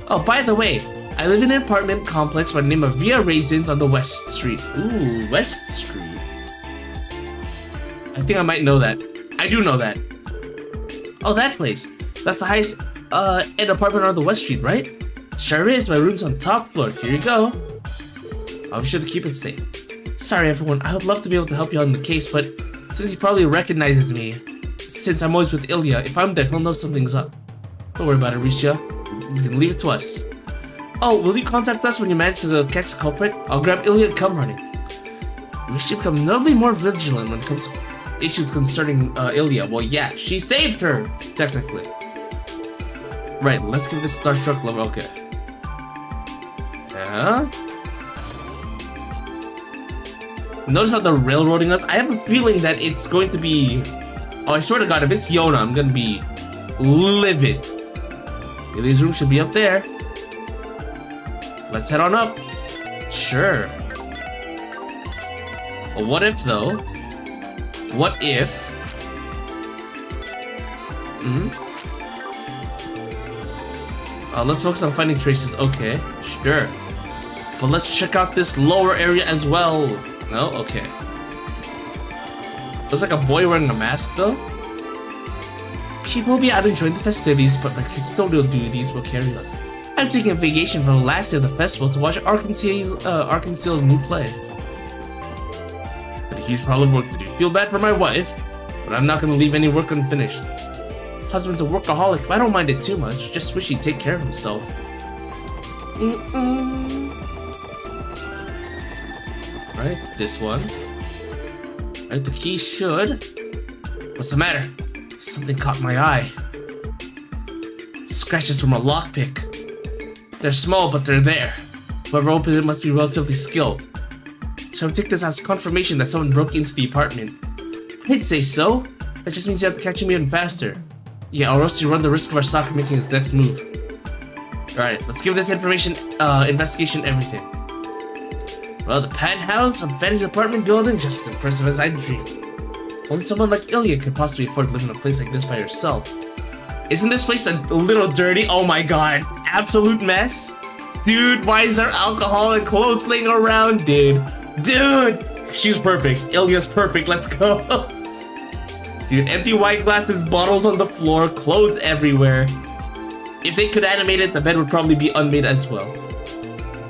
Oh, by the way, I live in an apartment complex by the name of Via Raisins on the West Street. Ooh, West Street. I think I might know that. I do know that. Oh, that place. That's the highest end apartment on the West Street, right? Sure is, my room's on top floor. Here you go. I'll be sure to keep it safe. Sorry everyone, I would love to be able to help you out in the case, but since he probably recognizes me, since I'm always with Ilya, if I'm there, he'll know something's up. Don't worry about it, Risha. You can leave it to us. Oh, will you contact us when you manage to catch the culprit? I'll grab Ilya and come running. We should become notably more vigilant when it comes to issues concerning Ilya. Well, yeah, she saved her, technically. Right, let's give this starstruck level. Okay. Yeah. Notice how they're railroading us? I have a feeling that it's going to be... Oh, I swear to God, if it's Yona, I'm gonna be livid. Ilya's room should be up there. Let's head on up. Sure. Well, what if, though? What if... let's focus on finding traces. Okay, sure. But let's check out this lower area as well. No? Okay. Looks like a boy wearing a mask, though. People will be out enjoying the festivities, but my custodial duties will carry on. I'm taking a vacation from the last day of the festival to watch Arkansas's new play. But a huge pile of work to do. Feel bad for my wife, but I'm not going to leave any work unfinished. Husband's a workaholic, but I don't mind it too much. Just wish he'd take care of himself. Right, this one. Right, the key should... What's the matter? Something caught my eye. Scratches from a lockpick. They're small, but they're there. Whoever opened it must be relatively skilled. So I take this as confirmation that someone broke into the apartment. I'd say so. That just means you have to catch him even faster. Yeah, or else you run the risk of our stalker making his next move. Alright, let's give this investigation everything. Well, the penthouse of Fanny's apartment building just as impressive as I dreamed. Only someone like Ilya could possibly afford to live in a place like this by herself. Isn't this place a little dirty? Oh my god, absolute mess. Dude, why is there alcohol and clothes laying around, dude? Dude, she's perfect. Ilya's perfect, let's go. Dude, empty wine glasses, bottles on the floor, clothes everywhere. If they could animate it, the bed would probably be unmade as well.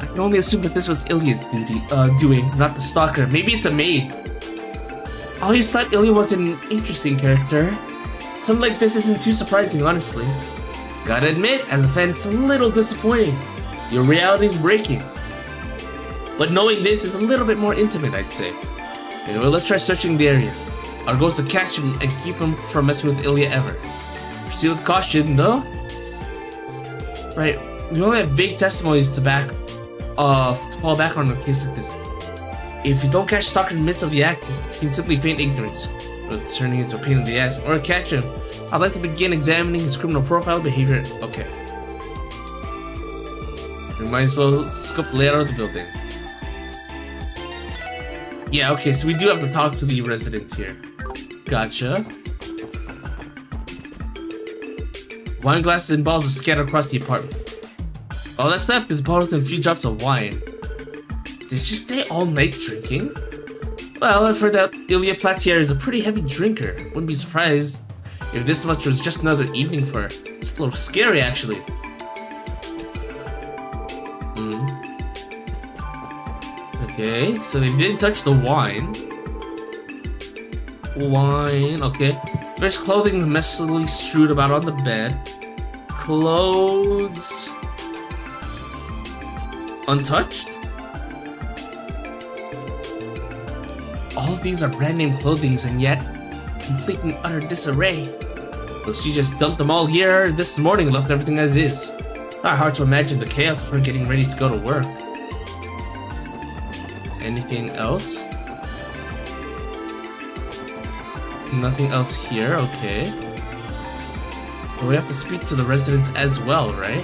A can only assume that this was Ilya's doing, not the stalker. Maybe it's a maid. I always thought Ilya was an interesting character. Something like this isn't too surprising, honestly. Gotta admit, as a fan, it's a little disappointing. Your reality's breaking. But knowing this is a little bit more intimate, I'd say. Anyway, let's try searching the area. Our goal is to catch him and keep him from messing with Ilya ever. Proceed with caution, though. Right, we only have vague testimonies to fall back on a case like this. If you don't catch Stalker in the midst of the act, you can simply feign ignorance, turning into a pain in the ass, or catch him. I'd like to begin examining his criminal profile behavior. Okay. We might as well scope the layout of the building. Yeah, okay, so we do have to talk to the residents here. Gotcha. Wine glasses and bottles are scattered across the apartment. All that's left is bottles and a few drops of wine. Did she stay all night drinking? Well, I've heard that Ilya Platier is a pretty heavy drinker. Wouldn't be surprised if this much was just another evening for her. It's a little scary, actually. Okay, so they didn't touch the wine. Okay. There's clothing messily strewed about on the bed. Clothes untouched? All of these are brand name clothings and yet complete and utter disarray. Well, she just dumped them all here this morning and left everything as is. Not hard to imagine the chaos of her getting ready to go to work. Anything else? Nothing else here, okay. Well, we have to speak to the residents as well, right?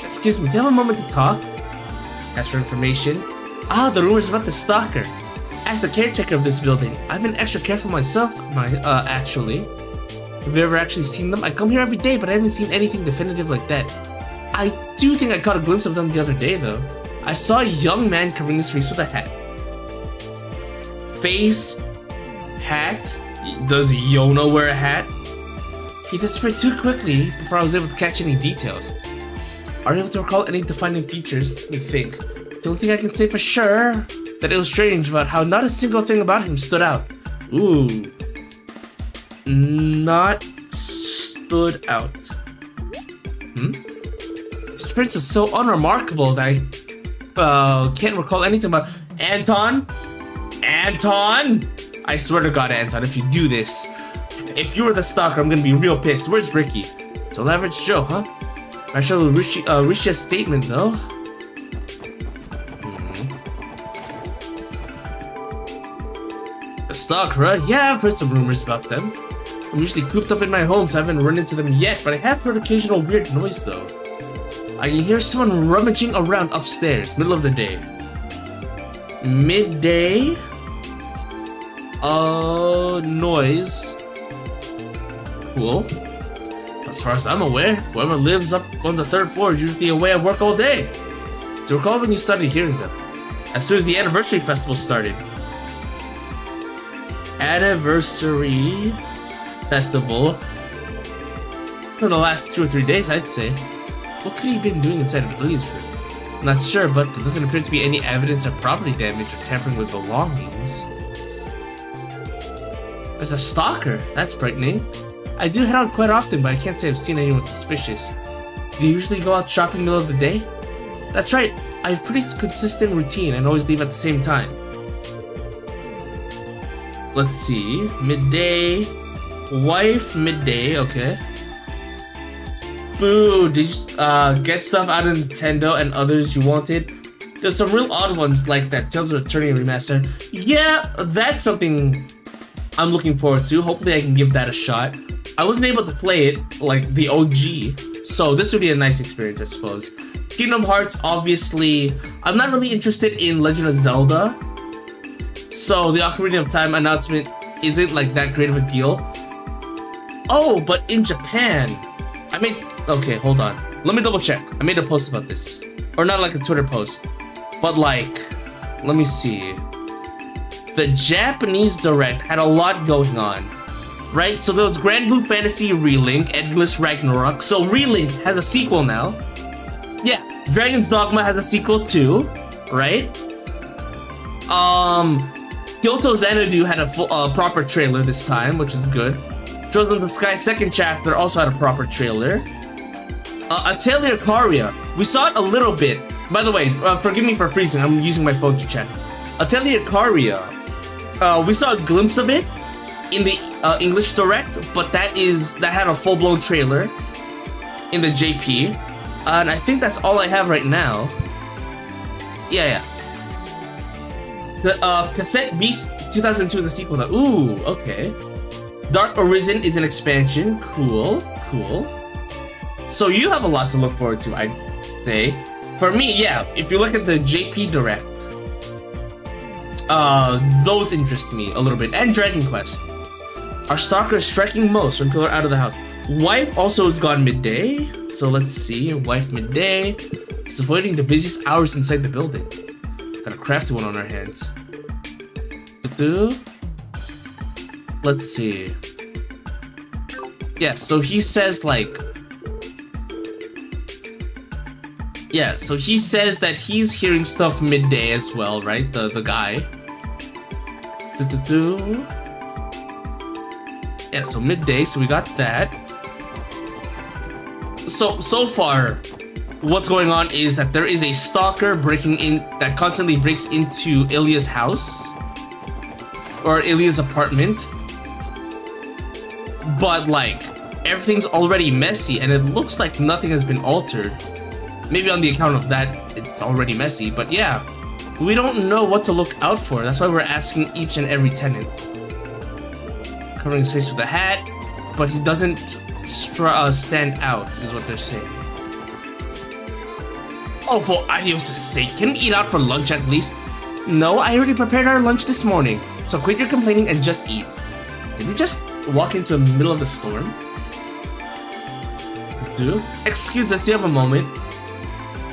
Excuse me, do you have a moment to talk? Ask for information. Ah, the rumors about the stalker. As the caretaker of this building, I've been extra careful myself, actually. Have you ever actually seen them? I come here every day, but I haven't seen anything definitive like that. I do think I caught a glimpse of them the other day, though. I saw a young man covering his face with a hat. Face? Hat? Does Yona wear a hat? He disappeared too quickly before I was able to catch any details. Are you able to recall any defining features, you think? The only thing I can say for sure that it was strange about how not a single thing about him stood out. Ooh. Not stood out. His appearance was so unremarkable that I can't recall anything about Anton? Anton? I swear to God, Anton, if you do this, if you were the stalker, I'm gonna be real pissed. Where's Ricky? So average Joe, huh? I shall reach a statement though. A stalker, huh? Yeah, I've heard some rumors about them. I'm usually cooped up in my home, so I haven't run into them yet, but I have heard occasional weird noise though. I can hear someone rummaging around upstairs, middle of the day. Midday? Noise. Cool. As far as I'm aware, whoever lives up on the 3rd floor is usually away at work all day. Do you recall when you started hearing them? As soon as the anniversary festival started. Anniversary festival? It's in the last 2 or 3 days, I'd say. What could he have been doing inside of Ilya's room? I'm not sure, but there doesn't appear to be any evidence of property damage or tampering with belongings. There's a stalker. That's frightening. I do head out quite often, but I can't say I've seen anyone suspicious. Do you usually go out shopping in the middle of the day? That's right. I have a pretty consistent routine and always leave at the same time. Let's see. Midday. Wife, midday. Okay. Boo. Did you get stuff out of Nintendo and others you wanted? There's some real odd ones like that Tales of Eternity remaster. Yeah, that's something I'm looking forward to. Hopefully I can give that a shot. I wasn't able to play it like the OG, so this would be a nice experience, I suppose. Kingdom Hearts, obviously, I'm not really interested in Legend of Zelda, so the Ocarina of Time announcement isn't like that great of a deal. Oh, but in Japan, okay, hold on. Let me double check. I made a post about this. Or not like a Twitter post, but like, let me see. The Japanese Direct had a lot going on. right? So there was Grand Blue Fantasy Relink, Endless Ragnarok. So Relink has a sequel now. Yeah, Dragon's Dogma has a sequel too, right? Kyoto Xanadu had a full, proper trailer this time, which is good. Chosen in the Sky second chapter also had a proper trailer. Atelier Karia, we saw it a little bit. By the way, forgive me for freezing, I'm using my phone to check. Atelier Karia, we saw a glimpse of it in the English Direct, but that had a full-blown trailer in the JP. And I think that's all I have right now. Yeah. The Cassette Beast 2002 is a sequel now. Ooh, okay. Dark Arisen is an expansion. Cool. So you have a lot to look forward to, I'd say. For me, yeah, if you look at the JP Direct, those interest me a little bit. And Dragon Quest. Our stalker is striking most when people are out of the house. Wife also has gone midday. So let's see. Wife midday. She's avoiding the busiest hours inside the building. Got a crafty one on our hands. Let's see. Yeah, so he says like... Yeah, so he says that he's hearing stuff midday as well, right? The guy. Yeah, so midday, so we got that. So far, what's going on is that there is a stalker that constantly breaks into Ilya's house. Or Ilya's apartment. But like, everything's already messy and it looks like nothing has been altered. Maybe on the account of that, it's already messy, but yeah. We don't know what to look out for. That's why we're asking each and every tenant. Covering his face with a hat, but he doesn't stand out, is what they're saying. Oh, for adios' sake, can we eat out for lunch at least? No, I already prepared our lunch this morning, so quit your complaining and just eat. Did we just walk into the middle of the storm? Dude, excuse us, do you have a moment?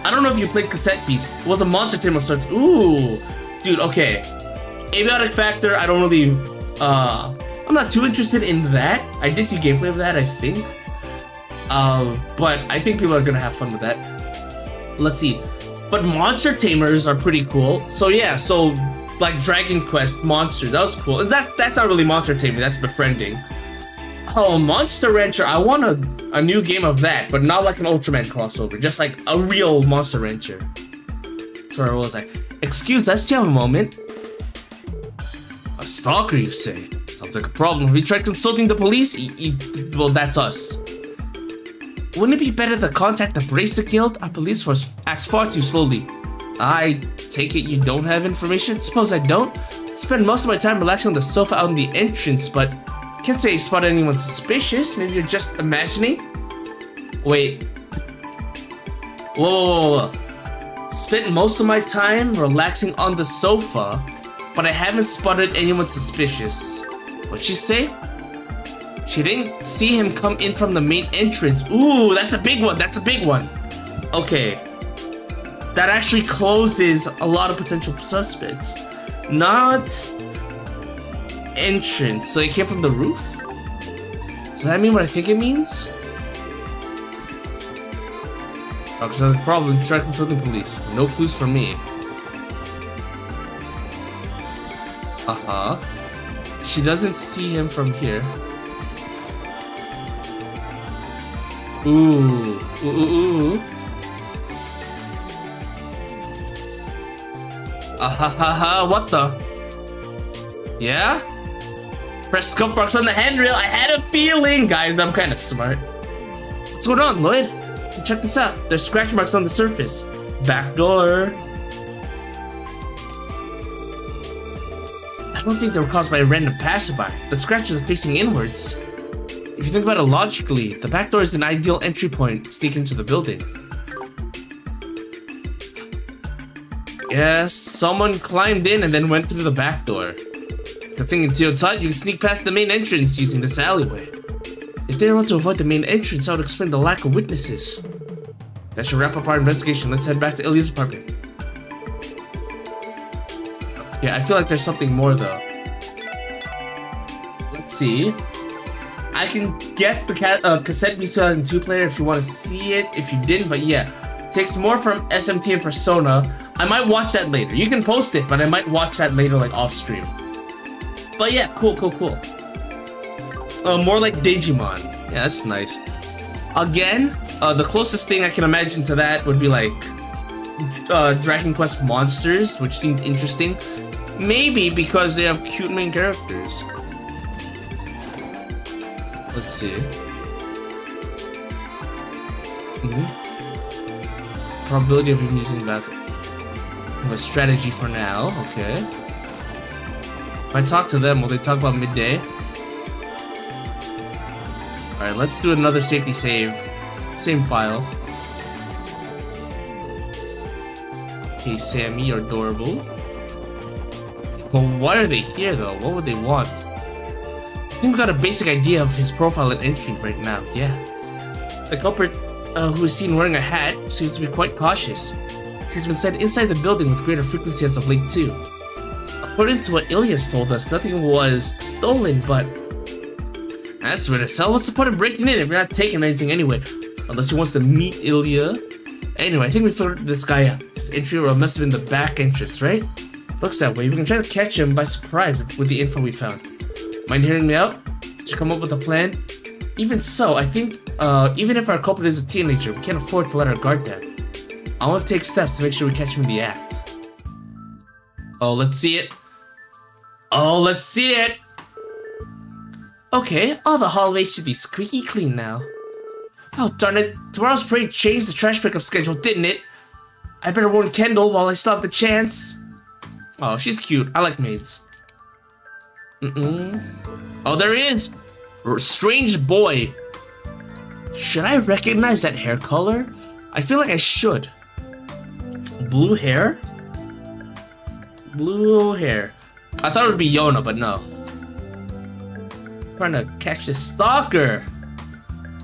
I don't know if you played Cassette Beast. It was a monster team of sorts. Ooh, dude, okay. Abiotic Factor, I don't really, I'm not too interested in that. I did see gameplay of that, I think. But I think people are gonna have fun with that. Let's see. But monster tamers are pretty cool. So yeah, so like Dragon Quest monster, that was cool. That's not really monster taming, that's befriending. Oh, Monster Rancher, I want a new game of that, but not like an Ultraman crossover, just like a real Monster Rancher. Sorry, what was I? Excuse us, do you have a moment? A stalker, you say? Sounds like a problem. Have you tried consulting the police? Well, that's us. Wouldn't it be better to contact the Bracer Guild? Our police force acts far too slowly. I take it you don't have information? Suppose I don't? Spend most of my time relaxing on the sofa out in the entrance, but can't say I spotted anyone suspicious. Maybe you're just imagining? Wait. Whoa. Spent most of my time relaxing on the sofa, but I haven't spotted anyone suspicious. What'd she say? She didn't see him come in from the main entrance. Ooh, that's a big one. That's a big one. Okay. That actually closes a lot of potential suspects. Not entrance. So it came from the roof? Does that mean what I think it means? Doctor's another problem. Try consulting police. No clues for me. She doesn't see him from here. Ooh. What the? Yeah? Press scope marks on the handrail. I had a feeling. Guys, I'm kind of smart. What's going on, Lloyd? Check this out. There's scratch marks on the surface. Back door. I don't think they were caused by a random passerby. The scratches are facing inwards. If you think about it logically, the back door is an ideal entry point to sneak into the building. Yes, someone climbed in and then went through the back door. Good thing until taught you can sneak past the main entrance using this alleyway. If they were to avoid the main entrance, that would explain the lack of witnesses. That should wrap up our investigation. Let's head back to Ilya's apartment. Yeah, I feel like there's something more though. Let's see. I can get the cassette Mii 2002 player if you want to see it, if you didn't, but yeah. Takes more from SMT and Persona. I might watch that later. You can post it, but I might watch that later, like off stream. But yeah, cool. More like Digimon. Yeah, that's nice. Again, the closest thing I can imagine to that would be like Dragon Quest Monsters, which seemed interesting. Maybe because they have cute main characters. Let's see. Probability of him using that. A strategy for now, okay. If I talk to them, will they talk about midday? Alright, let's do another safety save. Same file. Hey Sammy, you're adorable. But why are they here though? What would they want? I think we got a basic idea of his profile and entry right now, yeah. The culprit who is seen wearing a hat seems to be quite cautious. He's been sent inside the building with greater frequency as of late too. According to what Ilya's told us, nothing was stolen, but... That's weird as hell. What's the point of breaking in if you're not taking anything anyway? Unless he wants to meet Ilya. Anyway, I think we figured this guy out. His entry must have been the back entrance, right? Looks that way. We can try to catch him by surprise with the info we found. Mind hearing me out? Should come up with a plan? Even so, I think even if our culprit is a teenager, we can't afford to let our guard down. I want to take steps to make sure we catch him in the act. Oh, let's see it. Oh, let's see it! Okay, all the hallways should be squeaky clean now. Oh, darn it. Tomorrow's parade changed the trash pickup schedule, didn't it? I better warn Kendall while I still have the chance. Oh, she's cute. I like maids. Oh, there he is! Strange boy. Should I recognize that hair color? I feel like I should. Blue hair? Blue hair. I thought it would be Yona, but no. Trying to catch this stalker.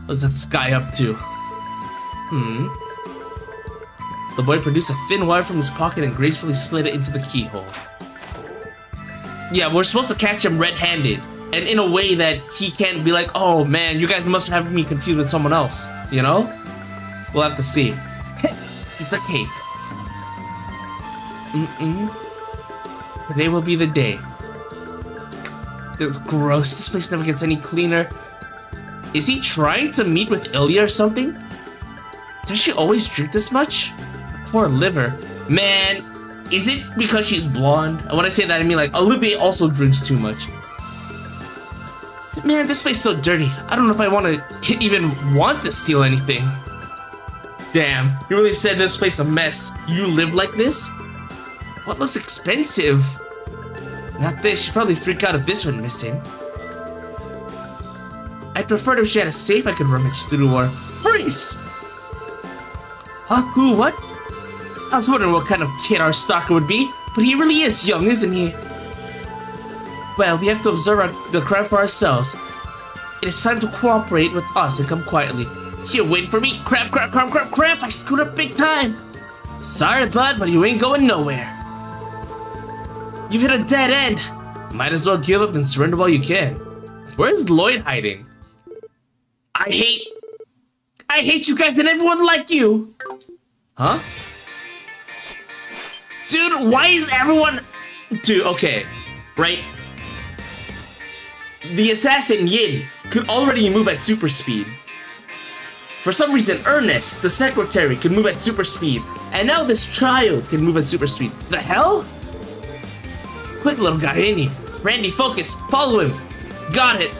What's this guy up to? The boy produced a thin wire from his pocket and gracefully slid it into the keyhole. Yeah, we're supposed to catch him red-handed. And in a way that he can't be like, oh man, you guys must have me confused with someone else. You know? We'll have to see. It's a cake. Today will be the day. It's gross. This place never gets any cleaner. Is he trying to meet with Ilya or something? Does she always drink this much? Poor liver. Man, is it because she's blonde? And when I say that, I mean like Olivia also drinks too much. Man, this place is so dirty. I don't know if I even want to steal anything. Damn, you really said this place a mess. You live like this? What looks expensive? Not this. She'd probably freak out if this went missing. I'd prefer if she had a safe I could rummage through or... Freeze! Huh? Who? What? I was wondering what kind of kid our stalker would be, but he really is young, isn't he? Well, we have to observe the crime for ourselves. It is time to cooperate with us and come quietly. Here, wait for me. Crap! I screwed up big time. Sorry, bud, but you ain't going nowhere. You've hit a dead end. Might as well give up and surrender while you can. Where's Lloyd hiding? I hate you guys and everyone like you. Huh? Dude, why is everyone... Dude, okay. Right? The assassin Yin could already move at super speed. For some reason, Ernest, the secretary, can move at super speed. And now this child can move at super speed. The hell? Quick little guy, ain't he? Randy, focus. Follow him. Got it.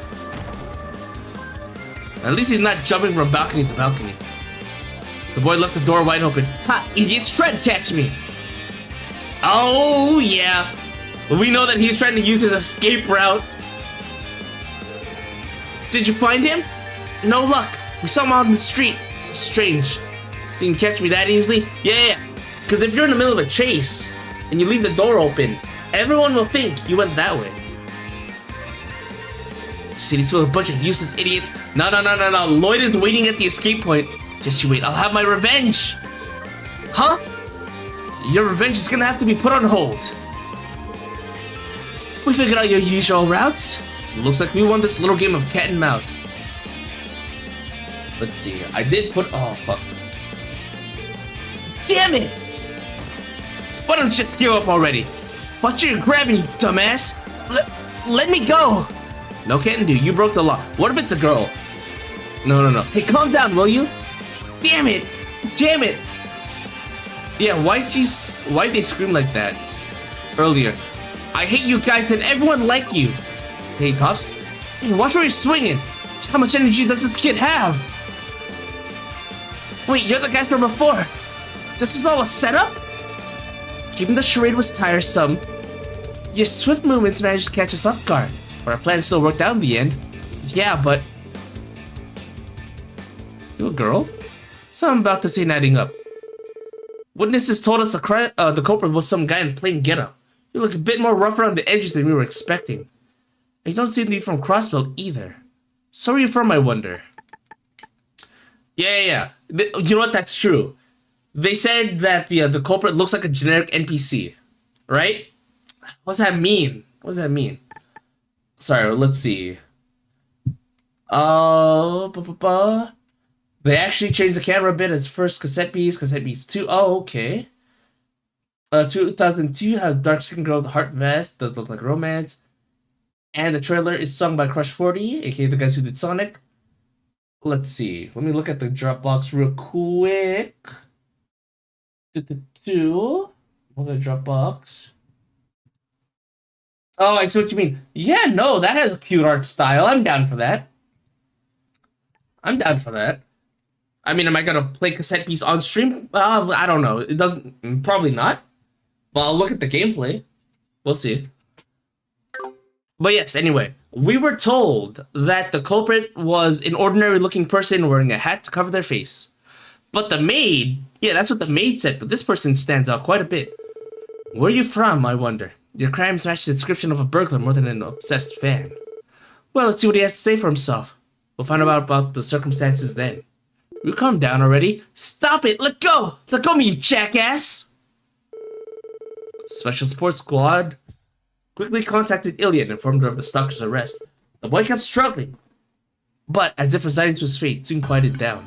At least he's not jumping from balcony to balcony. The boy left the door wide open. Ha! Idiots, try to catch me. Oh, yeah. We know that he's trying to use his escape route. Did you find him? No luck. We saw him out in the street. Strange. Didn't catch me that easily? Yeah. Because if you're in the middle of a chase and you leave the door open, everyone will think you went that way. City's full of a bunch of useless idiots. No. Lloyd is waiting at the escape point. Just you wait. I'll have my revenge. Huh? Your revenge is gonna have to be put on hold. We figured out your usual routes. Looks like we won this little game of cat and mouse. Let's see. I did put. Oh fuck! Damn it! Why don't you just give up already? Watch you grabbing, you dumbass! Let me go! No can do. You broke the law. What if it's a girl? No. Hey, calm down, will you? Damn it! Damn it! Yeah, why'd they scream like that earlier? I hate you guys and everyone like you. Hey, cops. Hey, watch where you're swinging. Just how much energy does this kid have? Wait, you're the guy from before. This was all a setup? Keeping the charade was tiresome. Your swift movements managed to catch us off guard, but our plan still worked out in the end. Yeah, but... You a girl? Something about this ain't adding up. Witnesses told us the culprit was some guy in plain getup. You look a bit more rough around the edges than we were expecting. And you don't seem to be from Crossbelt either. So where are you from, I wonder? Yeah. You know what? That's true. They said that the culprit looks like a generic NPC, right? What does that mean? Sorry, let's see. They actually changed the camera a bit as first cassette piece 2. Oh, okay. 2002 has dark skin girl with heart vest, does look like romance. And the trailer is sung by Crush 40, aka the guys who did Sonic. Let's see. Let me look at the Dropbox real quick. Look at the Dropbox. Oh, I see what you mean. Yeah, no, that has a cute art style. I'm down for that. I mean, am I gonna play cassette piece on stream? I don't know. It doesn't. Probably not. But I'll look at the gameplay. We'll see. But yes, anyway, we were told that the culprit was an ordinary-looking person wearing a hat to cover their face. But the maid, yeah, that's what the maid said. But this person stands out quite a bit. Where are you from, I wonder? Your crimes match the description of a burglar more than an obsessed fan. Well, let's see what he has to say for himself. We'll find out about the circumstances then. You calm down already. Stop it! Let go! Let go of me, you jackass! Special Support Squad quickly contacted Ilya and informed her of the stalker's arrest. The boy kept struggling, but as if resigning to his fate, soon quieted down.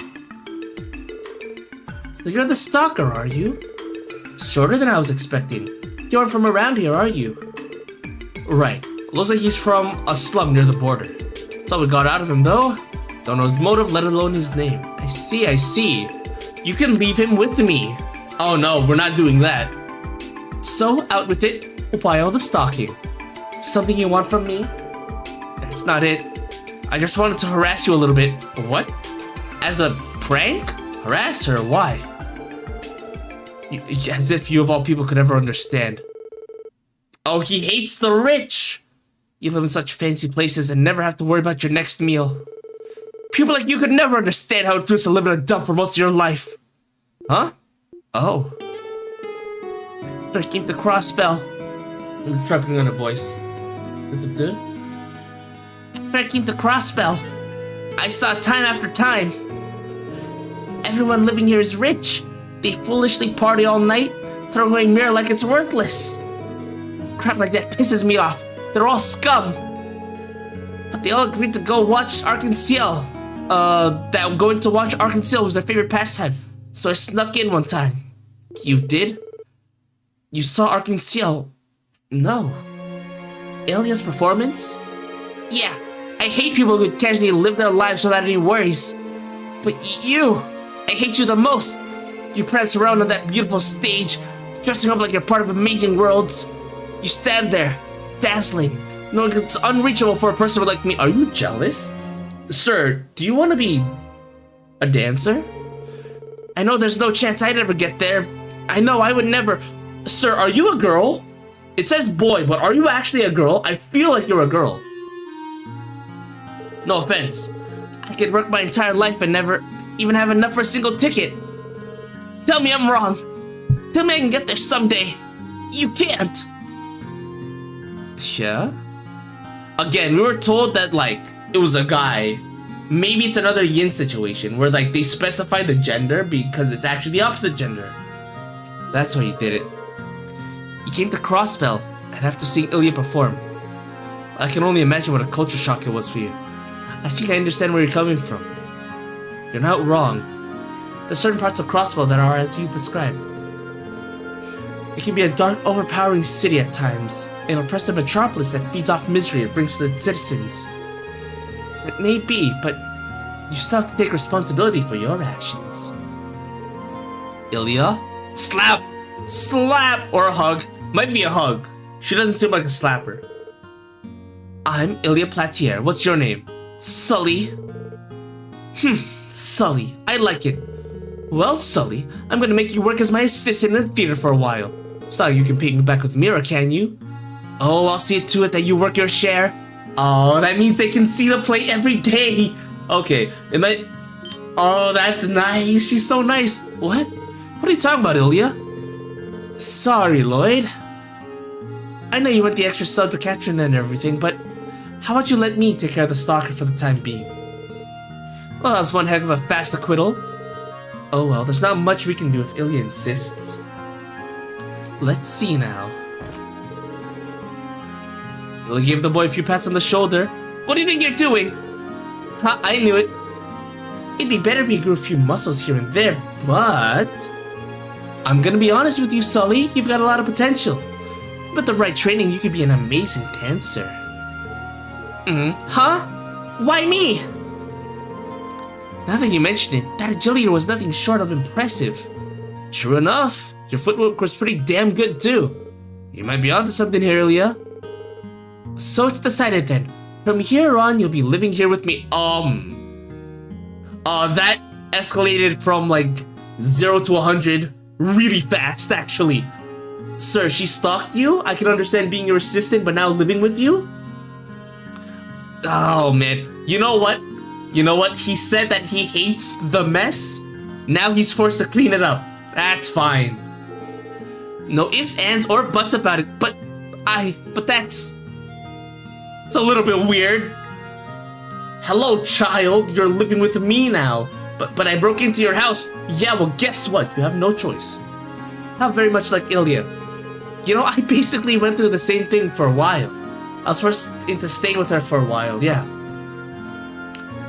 So you're the stalker, are you? Shorter than I was expecting. You aren't from around here, are you? Right. Looks like he's from a slum near the border. That's all we got out of him, though. Don't know his motive, let alone his name. I see. You can leave him with me. Oh no, we're not doing that. So, out with it. Why all the stalking? Something you want from me? That's not it. I just wanted to harass you a little bit. What? As a prank? Harass her? Why? As if you of all people could ever understand. Oh, he hates the rich! You live in such fancy places and never have to worry about your next meal. People like you could never understand how it feels to live in a dump for most of your life. Huh? Oh. Keep the cross spell. I'm tripping on a voice. Keep the cross spell. I saw it time after time. Everyone living here is rich. They foolishly party all night, throwing away mirror like it's worthless. Crap like that pisses me off. They're all scum. But they all agreed to go watch Arc-en-Ciel. That going to watch Arc-en-Ciel was their favorite pastime. So I snuck in one time. You did? You saw Arc-en-Ciel? No. Ilya's performance? Yeah, I hate people who casually live their lives without any worries. But you, I hate you the most. You prance around on that beautiful stage, dressing up like you're part of amazing worlds. You stand there, dazzling, knowing it's unreachable for a person like me. Are you jealous? Sir, do you want to be a dancer? I know there's no chance I'd ever get there. I know I would never. Sir, are you a girl? It says boy, but are you actually a girl? I feel like you're a girl. No offense. I could work my entire life and never even have enough for a single ticket. Tell me I'm wrong. Tell me I can get there someday. You can't. Yeah? Again, we were told that, like, it was a guy. Maybe it's another yin situation where, like, they specify the gender because it's actually the opposite gender. That's why he did it. He came to Crossbell, and after seeing Ilya perform, I can only imagine what a culture shock it was for you. I think I understand where you're coming from. You're not wrong. There's certain parts of Crossbell that are as you described. It can be a dark, overpowering city at times, an oppressive metropolis that feeds off misery it brings to its citizens. It may be, but you still have to take responsibility for your actions. Ilya? Slap! Slap! Or a hug. Might be a hug. She doesn't seem like a slapper. I'm Ilya Platier. What's your name? Sully. Sully. I like it. Well, Sully, I'm gonna make you work as my assistant in the theater for a while. So you can pay me back with Mira, can you? Oh, I'll see it to it that you work your share. Oh, that means they can see the play every day. Okay, it might... Oh, that's nice. She's so nice. What? What are you talking about, Ilya? Sorry, Lloyd. I know you went the extra sub to Katrin and everything, but how about you let me take care of the stalker for the time being? Well, that was one heck of a fast acquittal. Oh well, there's not much we can do if Ilya insists. Let's see now. We'll give the boy a few pats on the shoulder. What do you think you're doing? Ha, I knew it. It'd be better if you grew a few muscles here and there, but... I'm gonna be honest with you, Sully. You've got a lot of potential. With the right training, you could be an amazing dancer. Huh? Why me? Now that you mention it, that agility was nothing short of impressive. True enough, your footwork was pretty damn good too. You might be onto something here, Ilya. So it's decided then. From here on, you'll be living here with me. That escalated from like 0 to 100 really fast, actually. Sir, she stalked you? I can understand being your assistant, but now living with you? Oh man, you know what? You know what? He said that he hates the mess. Now he's forced to clean it up. That's fine. No ifs, ands, or buts about it, but that's... It's a little bit weird. Hello, child. You're living with me now. But I broke into your house. Yeah, well, guess what? You have no choice. Not very much like Ilya. You know, I basically went through the same thing for a while. I was forced into staying with her for a while, yeah.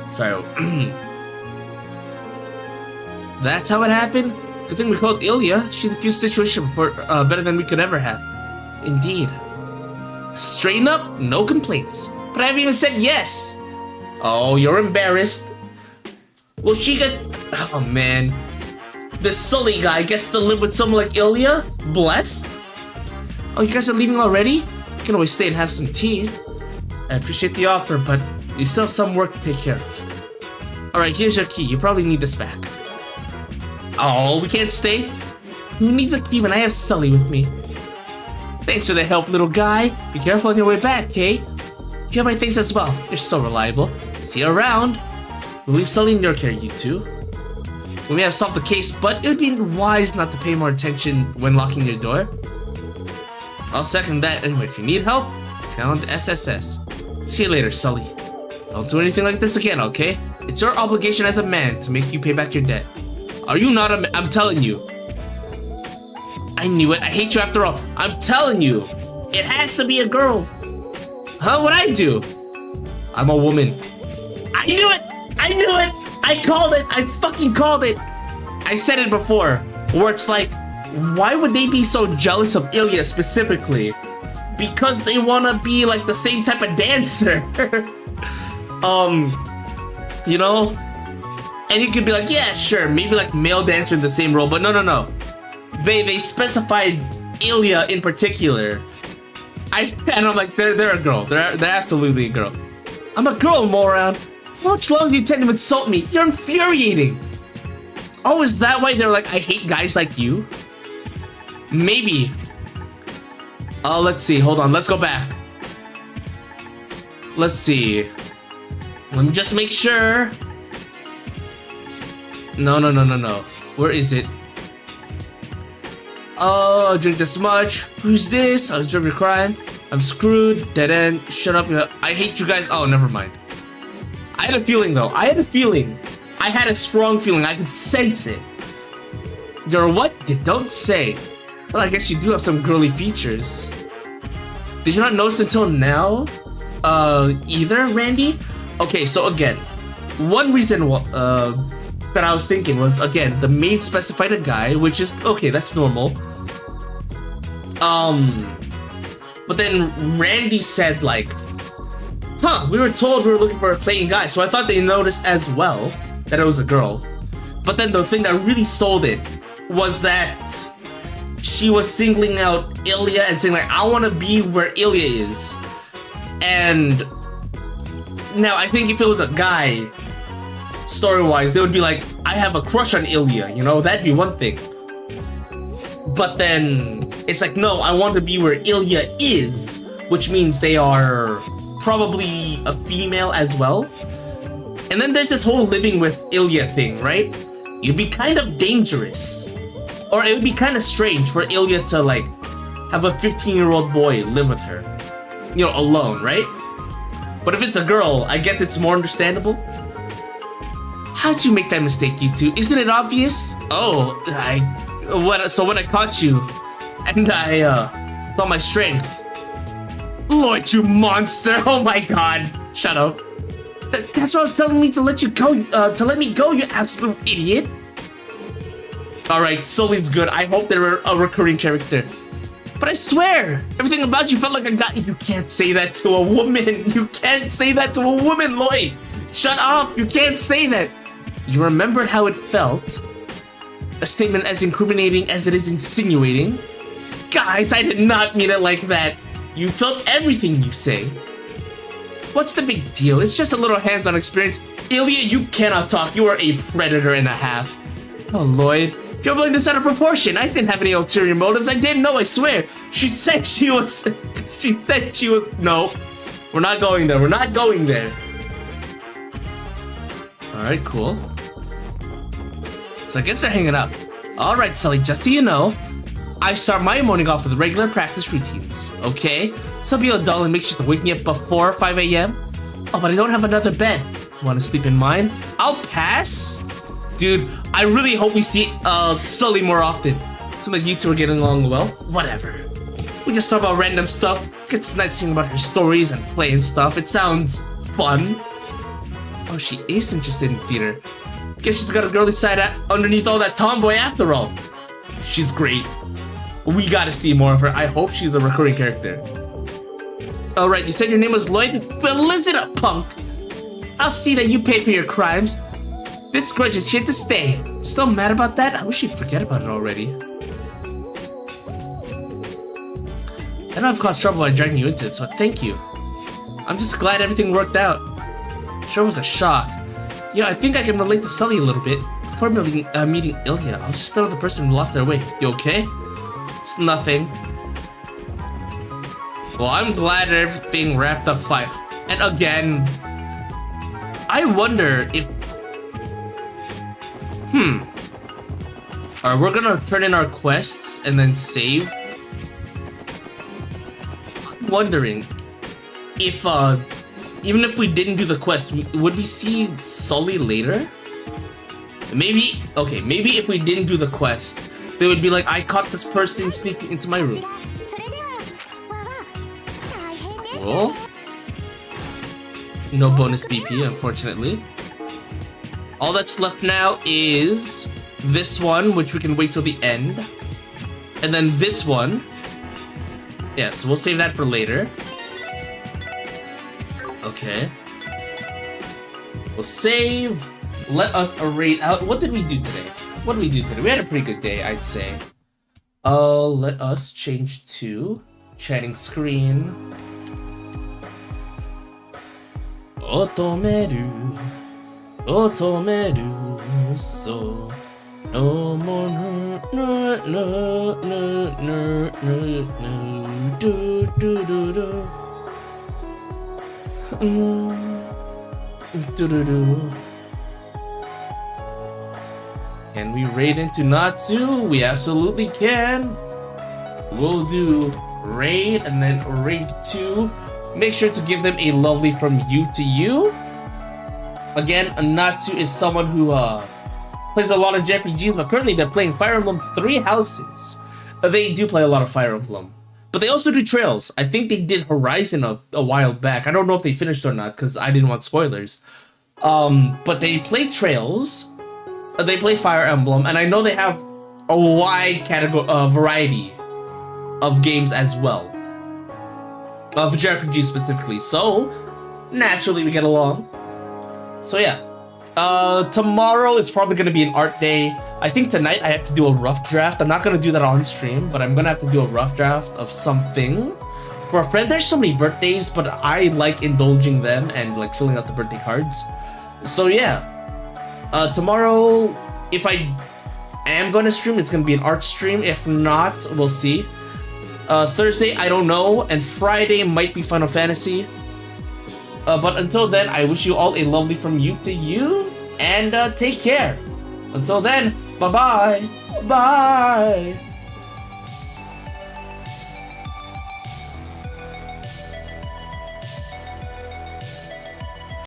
So, that's how it happened? Good thing we called Ilya. She diffused the situation better than we could ever have. Indeed. Straighten up, no complaints. But I haven't even said yes. Oh, you're embarrassed. Well, she got... Oh, man. This Sully guy gets to live with someone like Ilya? Blessed? Oh, you guys are leaving already? You can always stay and have some tea. I appreciate the offer, but you still have some work to take care of. Alright, here's your key. You probably need this back. Oh, we can't stay? Who needs a key when I have Sully with me? Thanks for the help, little guy. Be careful on your way back, okay? You have my things as well. You're so reliable. See you around. We'll leave Sully in your care, you two. We may have solved the case, but it would be wise not to pay more attention when locking your door. I'll second that. Anyway, if you need help, count SSS. See you later, Sully. Don't do anything like this again, okay? It's your obligation as a man to make you pay back your debt. Are you not a man? I'm telling you. I knew it. I hate you after all. I'm telling you. It has to be a girl. Huh? What'd I do? I'm a woman. I knew it! I knew it! I called it! I fucking called it! I said it before, where it's like, why would they be so jealous of Ilya specifically? Because they wanna be like the same type of dancer. You know? And you could be like, yeah, sure, maybe like male dancer in the same role, but no. They specified Ilya in particular. And I'm like, they're a girl. They're absolutely a girl. I'm a girl, moron. How much longer do you intend to insult me? You're infuriating. Oh, is that why they're like, I hate guys like you? Maybe. Oh, let's see. Hold on. Let's go back. Let's see. Let me just make sure. No. Where is it? Oh, I drink this much. Who's this? I'll observe your crime. I'm screwed. Dead end. Shut up. I hate you guys. Oh, never mind. I had a feeling though. I had a strong feeling. I could sense it. You're what? You don't say. Well, I guess you do have some girly features. Did you not notice until now? either, Randy. Okay, so again, one reason that I was thinking was, again, the maid specified a guy, which is okay, that's normal. But then Randy said like, we were told we were looking for a playing guy, so I thought they noticed as well that it was a girl. But then the thing that really sold it was that she was singling out Ilya and saying like, I want to be where Ilya is. And now I think if it was a guy, story-wise, they would be like, I have a crush on Ilya, you know, that'd be one thing. But then it's like, no, I want to be where Ilya is, which means they are probably a female as well. And then there's this whole living with Ilya thing, right? It'd be kind of dangerous. Or it would be kind of strange for Ilya to like have a 15-year-old boy live with her, you know, alone, right? But if it's a girl, I guess it's more understandable. How'd you make that mistake, you two? Isn't it obvious? Oh, so when I caught you, and I saw my strength. Lloyd, you monster! Oh my god! Shut up. That's what I was telling me to let you go. To let me go, you absolute idiot. All right, Sully's good. I hope they're a recurring character. But I swear, everything about you felt like a guy. You can't say that to a woman. You can't say that to a woman, Lloyd. Shut up. You can't say that. You remembered how it felt. A statement as incriminating as it is insinuating. Guys, I did not mean it like that. You felt everything you say. What's the big deal? It's just a little hands-on experience. Ilya, you cannot talk. You are a predator and a half. Oh, Lloyd. You're blowing this out of proportion. I didn't have any ulterior motives. I didn't know, I swear. She said she was... She said she was... No. We're not going there. We're not going there. Alright, cool. So I guess they're hanging out. Alright, Sully, just so you know, I start my morning off with regular practice routines, okay? So be a doll and make sure to wake me up before 5 a.m. Oh, but I don't have another bed. Want to sleep in mine? I'll pass. Dude, I really hope we see Sully more often. Seems like you two are getting along well. Whatever. We just talk about random stuff. It's nice hearing about her stories and play and stuff. It sounds fun. Oh, she is interested in theater. Guess she's got a girly side underneath all that tomboy after all. She's great. We gotta see more of her. I hope she's a recurring character. Alright, you said your name was Lloyd? Well, listen up, punk. I'll see that you pay for your crimes. This grudge is here to stay. Still mad about that? I wish you'd forget about it already. I know I've caused trouble by dragging you into it, so thank you. I'm just glad everything worked out. Sure was a shock. Yeah, I think I can relate to Sully a little bit. Before meeting Ilya, I was just another person who lost their way. You okay? It's nothing. Well, I'm glad everything wrapped up fine. And again, I wonder if... Alright, we're gonna turn in our quests and then save. I'm wondering if, even if we didn't do the quest, would we see Sully later? Maybe, okay, maybe if we didn't do the quest, they would be like, I caught this person sneaking into my room. Cool. No bonus BP, unfortunately. All that's left now is this one, which we can wait till the end. And then this one. Yeah, so we'll save that for later. Okay. We'll save. Let us rate out. What did we do today? What did we do today? We had a pretty good day, I'd say. Let us change to chatting screen. Otomeru, otomeru, so no more no no no no no no do do do do do do do. Can we raid into Natsu? We absolutely can. We'll do raid and then raid 2. Make sure to give them a lovely from you to you. Again, Natsu is someone who plays a lot of JRPGs, but currently they're playing Fire Emblem 3 Houses. They do play a lot of Fire Emblem. But they also do Trails. I think they did Horizon a while back. I don't know if they finished or not because I didn't want spoilers. But they play Trails. They play Fire Emblem, and I know they have a wide category, variety of games as well. Of JRPG specifically. So naturally we get along. So yeah. Tomorrow is probably gonna be an art day. I think tonight I have to do a rough draft. I'm not gonna do that on stream, but I'm gonna have to do a rough draft of something for a friend. There's so many birthdays, but I like indulging them and like filling out the birthday cards. So yeah, tomorrow, if I am gonna stream, it's gonna be an art stream. If not, we'll see. Thursday, I don't know, and Friday might be Final Fantasy. But until then, I wish you all a lovely from you to you, and take care. Until then, bye-bye. Bye.